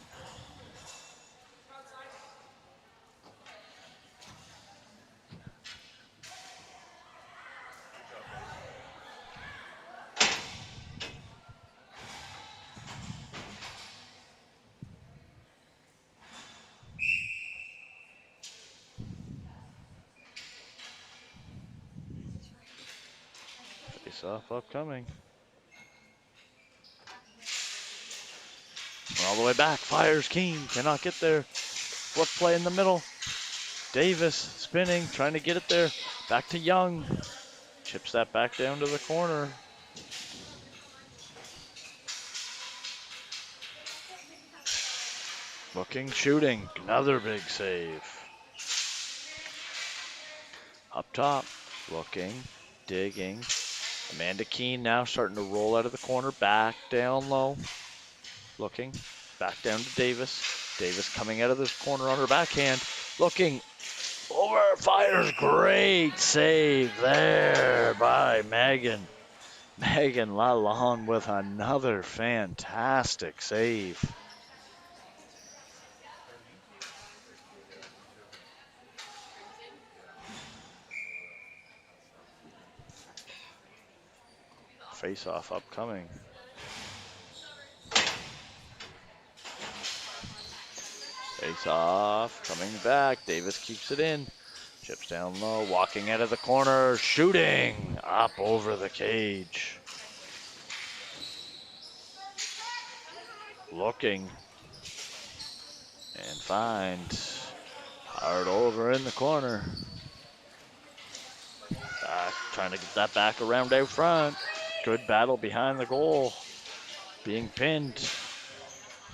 Face off upcoming. All the way back. Fires Keene. Cannot get there. Flip play in the middle. Davis spinning. Trying to get it there. Back to Young. Chips that back down to the corner. Looking, shooting. Another big save. Up top. Looking. Digging. Amanda Keene now starting to roll out of the corner. Back down low. Looking. Back down to Davis. Davis coming out of this corner on her backhand. Looking. Over. Fires. Great save there by Megan. Megan Lalonde with another fantastic save. Face-off upcoming. Face-off coming back. Davis keeps it in. Chips down low. Walking out of the corner. Shooting up over the cage. Looking. And finds. Hard over in the corner. Trying to get that back around out front. Good battle behind the goal. Being pinned.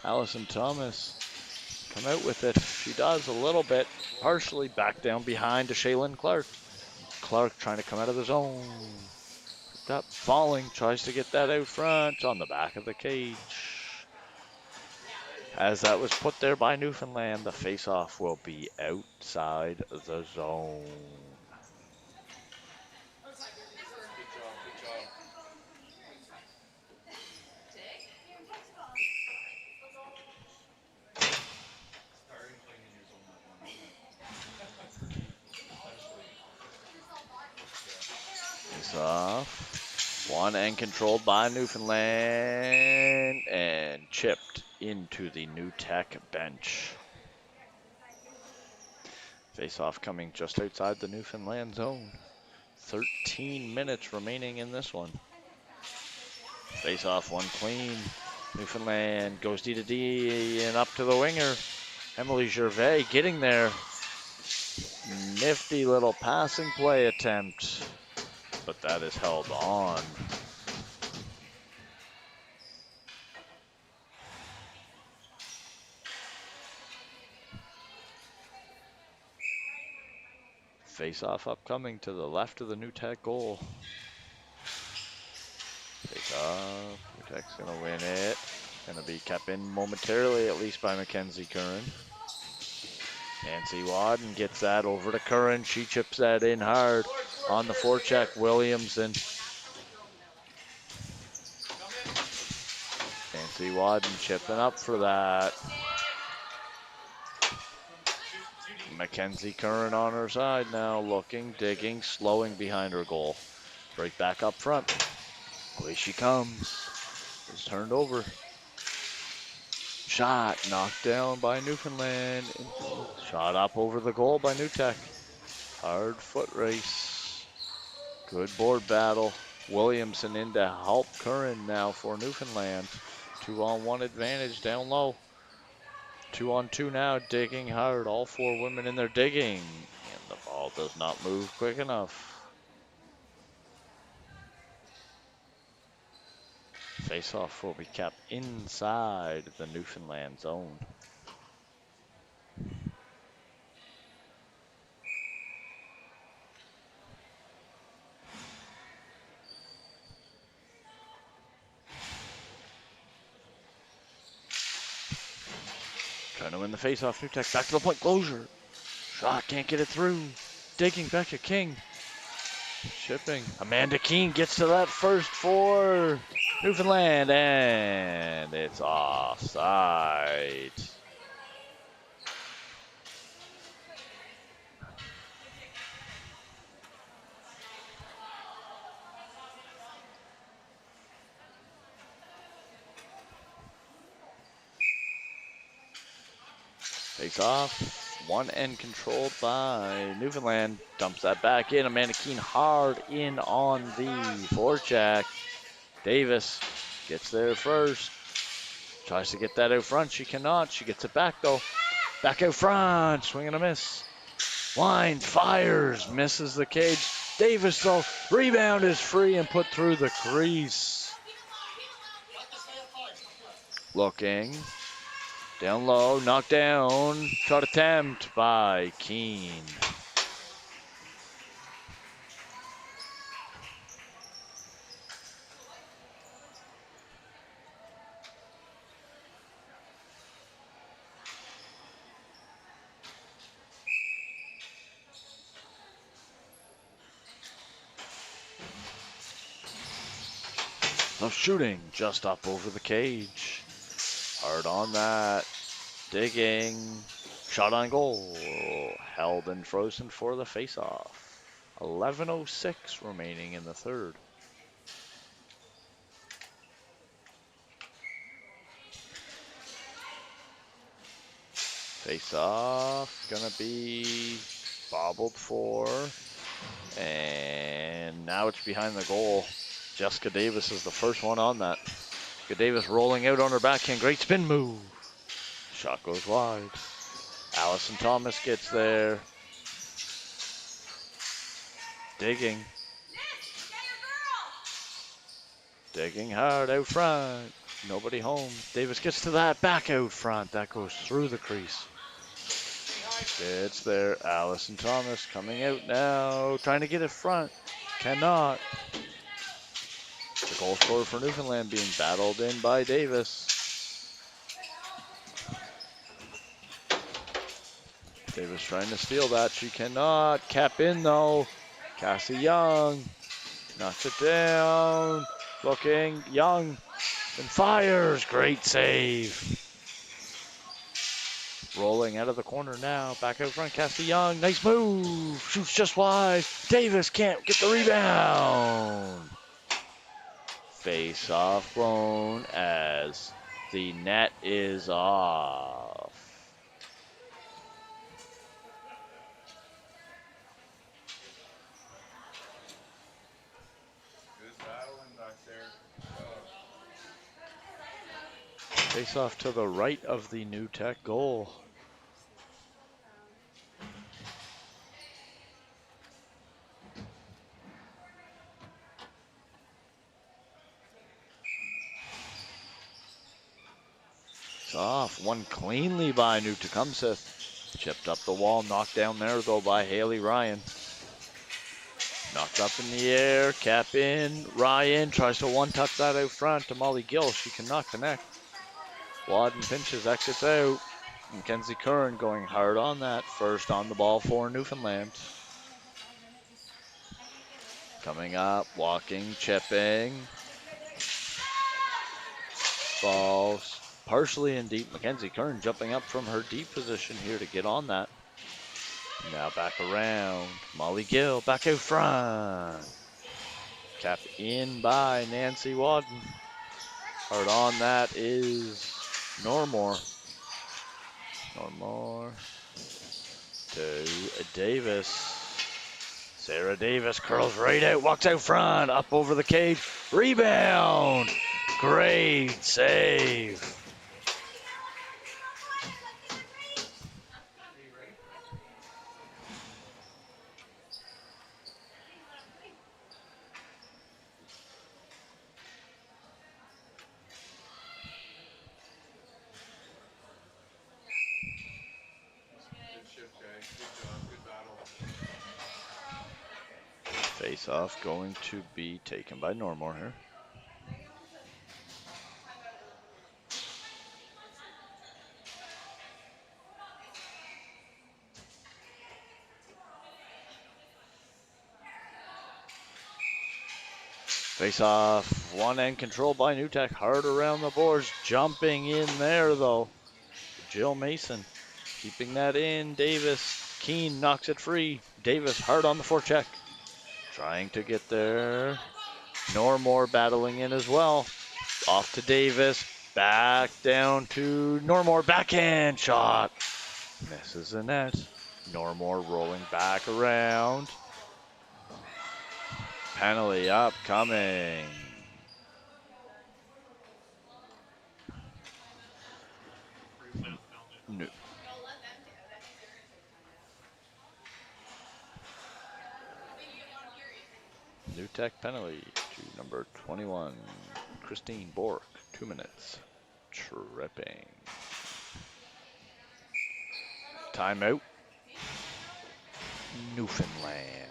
Allison Thomas. Come out with it. She does a little bit. Partially back down behind to Shaylin Clark. Clark trying to come out of the zone. Picked up, falling, tries to get that out front on the back of the cage. As that was put there by Newfoundland, the face-off will be outside the zone. Face-off. Won and controlled by Newfoundland and chipped into the New Tech bench. Face-off coming just outside the Newfoundland zone. 13 minutes remaining in this one. Face-off, one clean. Newfoundland goes D to D and up to the winger. Emily Gervais getting there. Nifty little passing play attempt, but that is held on. Face-off upcoming to the left of the New Tech goal. Face-off, New Tech's gonna win it. Gonna be kept in momentarily, at least by Mackenzie Curran. Nancy Wadden gets that over to Curran. She chips that in hard on the forecheck. Williamson. Nancy Wadden chipping up for that. Mackenzie Curran on her side now, looking, digging, slowing behind her goal. Right back up front. Away she comes. Is turned over. shot knocked down by Newfoundland. Shot up over the goal by New Tech. Hard foot race. Good board battle. Williamson in to help Curran now for Newfoundland. 2-on-1 advantage down low. 2-on-2 now, digging hard. All four women in there digging. And the ball does not move quick enough. Face-off will be kept inside the Newfoundland zone. Trying to win the face-off, New Tech back to the point, closure. Shot, can't get it through. Digging, Becca King. Shipping. Amanda Keene gets to that first for Newfoundland, and it's offside. Face off, one end controlled by Newfoundland. Dumps that back in. Amanda Keene hard in on the forecheck. Davis gets there first. Tries to get that out front. She cannot. She gets it back though. Back out front. Swing and a miss. Winds, fires, misses the cage. Davis though. Rebound is free and put through the crease. Looking. Down low, knocked down, shot attempt by Keene. No shooting, just up over the cage. Hard on that. Digging. Shot on goal. Held and frozen for the face-off. 11:06 remaining in the third. Face-off. Gonna be bobbled for. And now it's behind the goal. Jessica Davis is the first one on that. Jessica Davis rolling out on her backhand. Great spin move. Shot goes wide. Allison Thomas gets there. Digging. Digging hard out front. Nobody home. Davis gets to that back out front. That goes through the crease. It's there. Allison Thomas coming out now. Trying to get it front. Cannot. The goal scorer for Newfoundland being battled in by Davis. Davis trying to steal that. She cannot. Cap in though. Cassie Young knocks it down. Looking. Young. And fires. Great save. Rolling out of the corner now. Back out front. Cassie Young. Nice move. Shoots just wide. Davis can't get the rebound. Face off blown as the net is off. Good battling back there. Face off to the right of the New Tech goal. Off, one cleanly by New Tecumseth. Chipped up the wall, knocked down there though by Haley Ryan. Knocked up in the air, cap in. Ryan tries to one-touch that out front to Molly Gill. She cannot connect. Wadden pinches, exits out. Mackenzie Curran going hard on that. First on the ball for Newfoundland. Coming up, walking, chipping. Balls. Partially in deep. Mackenzie Curran jumping up from her deep position here to get on that. Now back around. Molly Gill back out front. Capped in by Nancy Wadden. Hard on that is Normore. Normore to Davis. Sarah Davis curls right out, walks out front, up over the cage. Rebound. Great save. Good shift, guys. Good job. Good battle. Face off going to be taken by Normore here. Face off, one end controlled by New Tech. Hard around the boards, jumping in there though. Jill Mason keeping that in. Davis, Keene knocks it free. Davis hard on the forecheck. Trying to get there. Normore battling in as well. Off to Davis, back down to Normore, backhand shot. Misses the net. Normore rolling back around. Penalty upcoming. New, New Tech penalty to number 21, Christine Bork, 2 minutes. Tripping. Timeout. Newfoundland.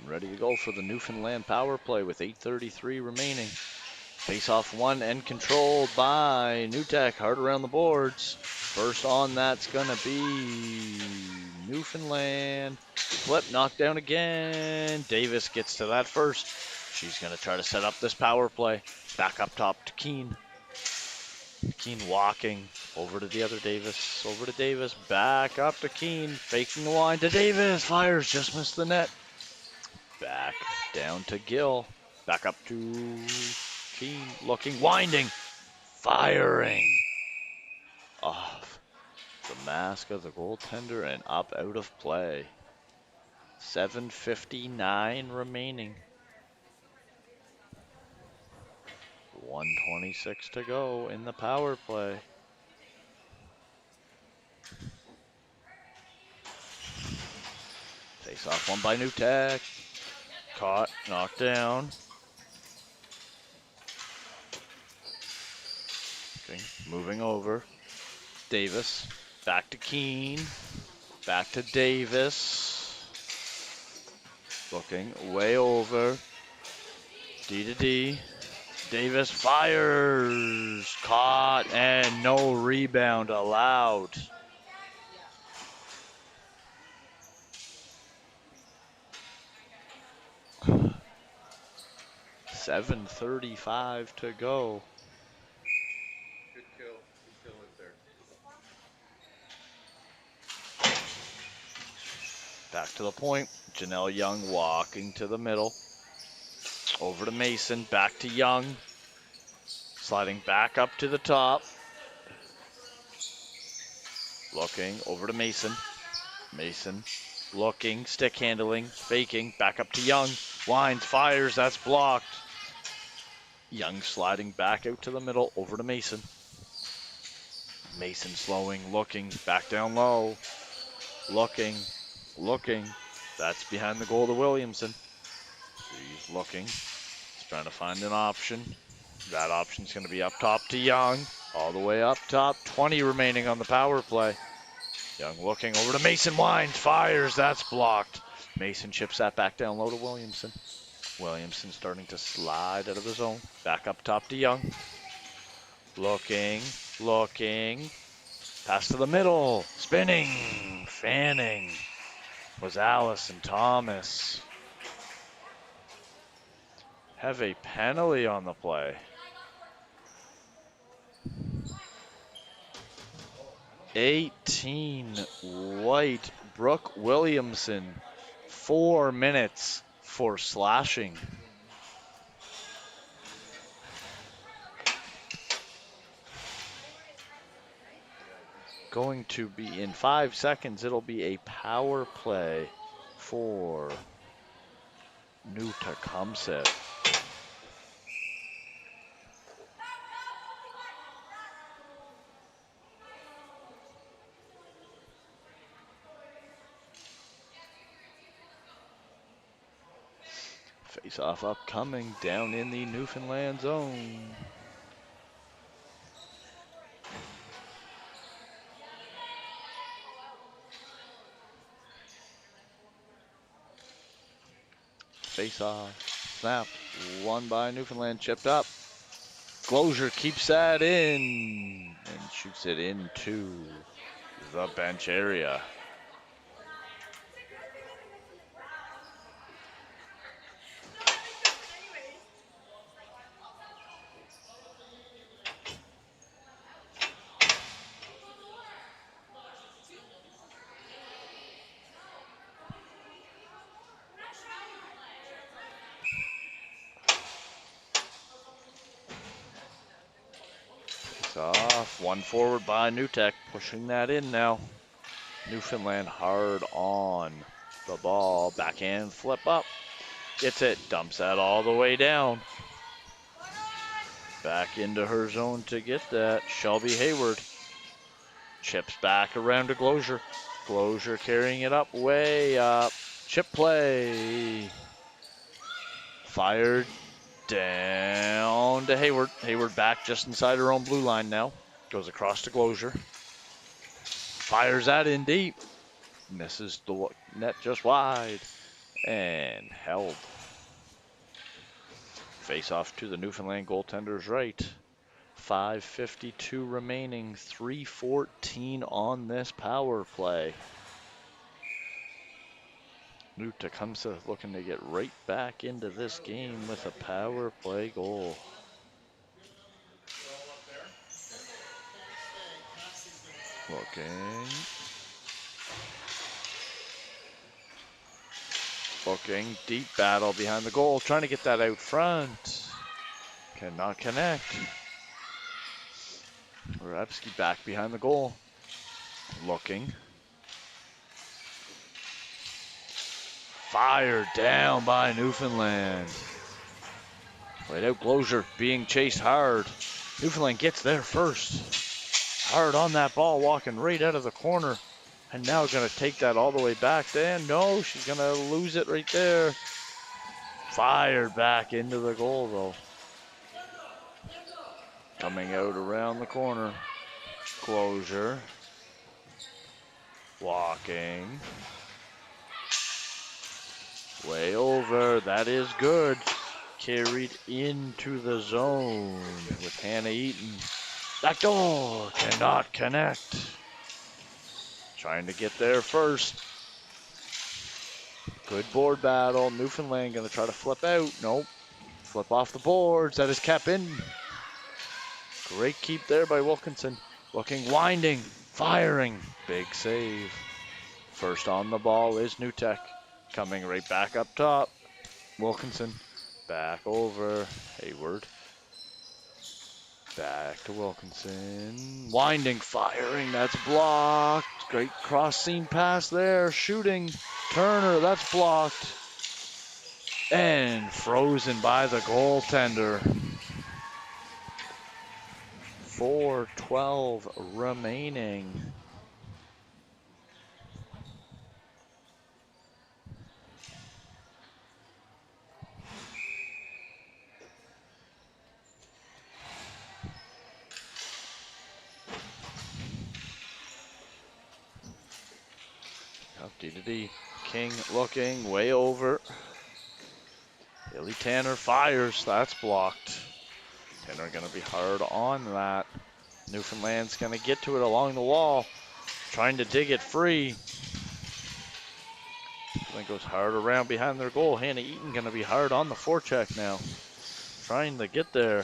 Ready to go for the Newfoundland power play with 8:33 remaining. Face off one and controlled by New Tech. Hard around the boards. First on that's going to be Newfoundland. Flip, knocked down again. Davis gets to that first. She's going to try to set up this power play. Back up top to Keene. Keene walking over to the other Davis. Over to Davis. Back up to Keene. Faking the line to Davis. Fires. Just missed the net. Back down to Gill. Back up to Keene. Looking. Winding. Firing. Off the mask of the goaltender and up out of play. 7:59 remaining. 1:26 to go in the power play. Face off one by New Tech. Caught, knocked down. Okay, moving over. Davis, back to Keene. Back to Davis. Looking way over. D to D. Davis fires. Caught and no rebound allowed. $7:35 to go. Good kill. Good kill right there. Back to the point. Janelle Young walking to the middle. Over to Mason. Back to Young. Sliding back up to the top. Looking over to Mason. Mason looking, stick handling, faking. Back up to Young. Winds, fires. That's blocked. Young sliding back out to the middle. Over to Mason. Mason slowing, looking. Back down low. Looking. That's behind the goal to Williamson. He's looking. He's trying to find an option. That option's going to be up top to Young. All the way up top. 20 remaining on the power play. Young looking over to Mason Wines. Fires. That's blocked. Mason chips that back down low to Williamson. Williamson starting to slide out of the zone. Back up top to Young. Looking. Pass to the middle. Spinning. Fanning. Was Allison Thomas. Have a penalty on the play. 18 white. Brooke Williamson. 4 minutes for slashing. Going to be in 5 seconds. It'll be a power play for New Tecumseth. Face-off upcoming down in the Newfoundland zone. Face-off, snap, won by Newfoundland, chipped up. Glozier keeps that in and shoots it into the bench area. Off, one forward by New Tech, pushing that in now. Newfoundland hard on the ball, backhand flip up, gets it, dumps that all the way down. Back into her zone to get that, Shelby Hayward. Chips back around to Glozier. Glozier carrying it up, way up, chip play. Fired down to Hayward. Hayward back just inside her own blue line now. Goes across to Glozier. Fires that in deep. Misses the net just wide. And held. Face off to the Newfoundland goaltender's right. 5:52 remaining. 3:14 on this power play. New Tecumseth looking to get right back into this game with a power play goal. Looking, deep battle behind the goal, trying to get that out front. Cannot connect. Rabsky back behind the goal. Looking. Fired down by Newfoundland. Played out Glozier, being chased hard. Newfoundland gets there first. Hard on that ball, walking right out of the corner. And now going to take that all the way back there. No, she's going to lose it right there. Fired back into the goal, though. Coming out around the corner. Glozier. Walking. Way over. That is good. Carried into the zone with Hannah Eaton. Backdoor. Cannot connect. Trying to get there first. Good board battle. Newfoundland going to try to flip out. Nope. Flip off the boards. That is kept in. Great keep there by Wilkinson. Looking, winding, firing. Big save. First on the ball is New Tech. Coming right back up top. Wilkinson. Back over. Hayward. Back to Wilkinson. Winding, firing. That's blocked. Great cross seam pass there. Shooting. Turner. That's blocked. And frozen by the goaltender. 4:12 remaining. D to D. King looking way over. Haley Tanner fires. That's blocked. Tanner going to be hard on that. Newfoundland's going to get to it along the wall. Trying to dig it free. Then goes hard around behind their goal. Hannah Eaton going to be hard on the forecheck now. Trying to get there.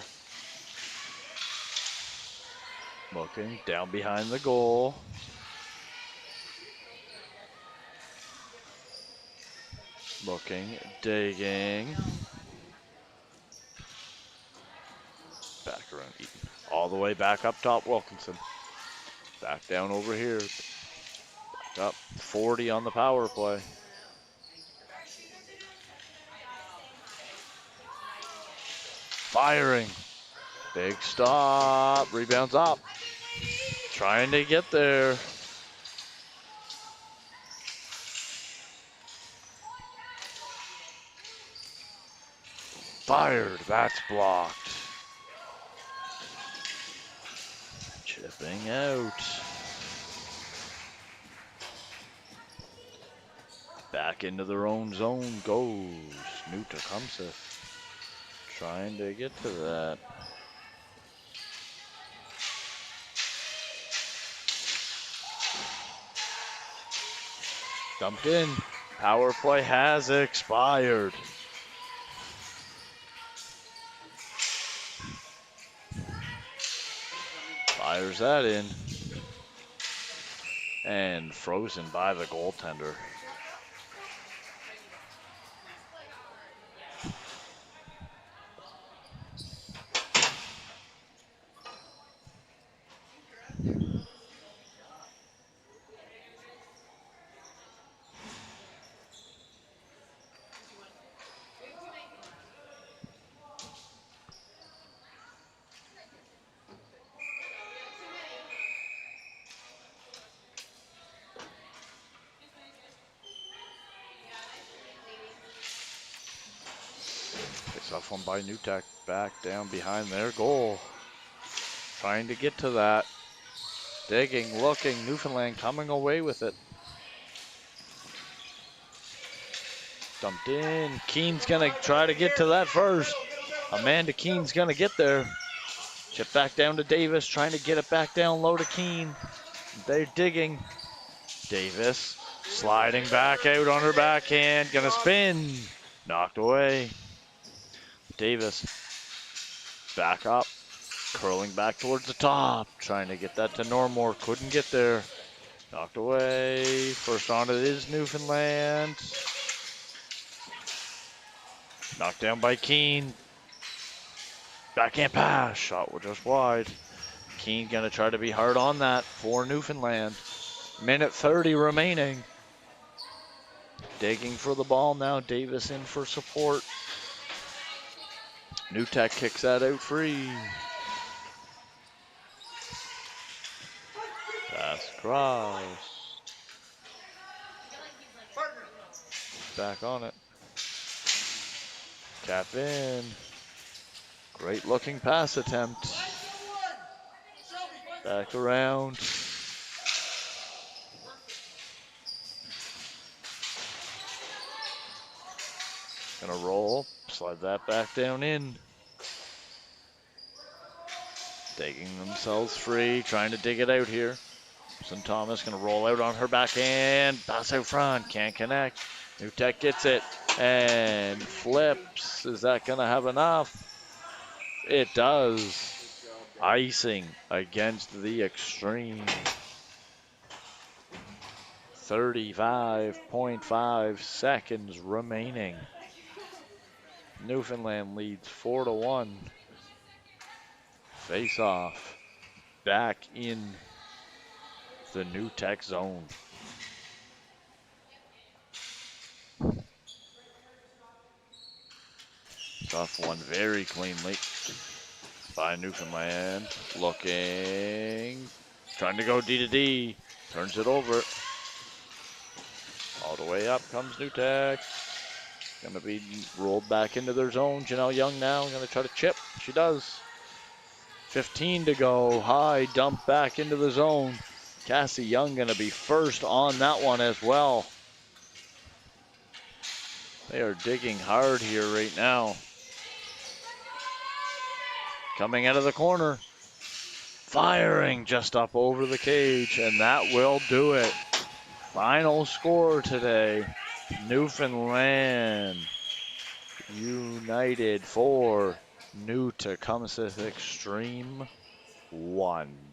Looking down behind the goal. Looking, digging. Back around Eaton. All the way back up top, Wilkinson. Back down over here. Back up 40 on the power play. Firing. Big stop. Rebounds up. Trying to get there. Fired. That's blocked. Chipping out. Back into their own zone goes New Tecumseth. Trying to get to that. Dumped in. Power play has expired. Fires that in. And frozen by the goaltender. Tough one by New Tech, back down behind their goal. Trying to get to that. Digging, looking, Newfoundland coming away with it. Dumped in. Keen's gonna try to get to that first. Amanda Keen's gonna get there. Chip back down to Davis, trying to get it back down low to Keen. They're digging. Davis sliding back out on her backhand, gonna spin. Knocked away. Davis back up, curling back towards the top, trying to get that to Normore, couldn't get there. Knocked away. First on it is Newfoundland. Knocked down by Keene. Backhand pass, shot was just wide. Keene gonna try to be hard on that for Newfoundland. Minute 30 remaining. Digging for the ball now, Davis in for support. New Tech kicks that out free. Pass across. Back on it. Cap in. Great looking pass attempt. Back around. Gonna roll. Slide that back down in. Digging themselves free, trying to dig it out here. St. Thomas gonna roll out on her backhand. Pass out front, can't connect. New Tech gets it and flips. Is that gonna have enough? It does. Icing against the Xtreme. 35.5 seconds remaining. Newfoundland leads 4-1. Face off. Back in the New Tech zone. Tough one very cleanly by Newfoundland. Looking. Trying to go D to D. Turns it over. All the way up comes New Tech. Gonna be rolled back into their zone. Janelle Young now gonna try to chip. She does. 15 to go. High dump back into the zone. Cassie Young gonna be first on that one as well. They are digging hard here right now. Coming out of the corner. Firing just up over the cage, and that will do it. Final score today. Newfoundland United 4, New Tecumseth Xtreme 1.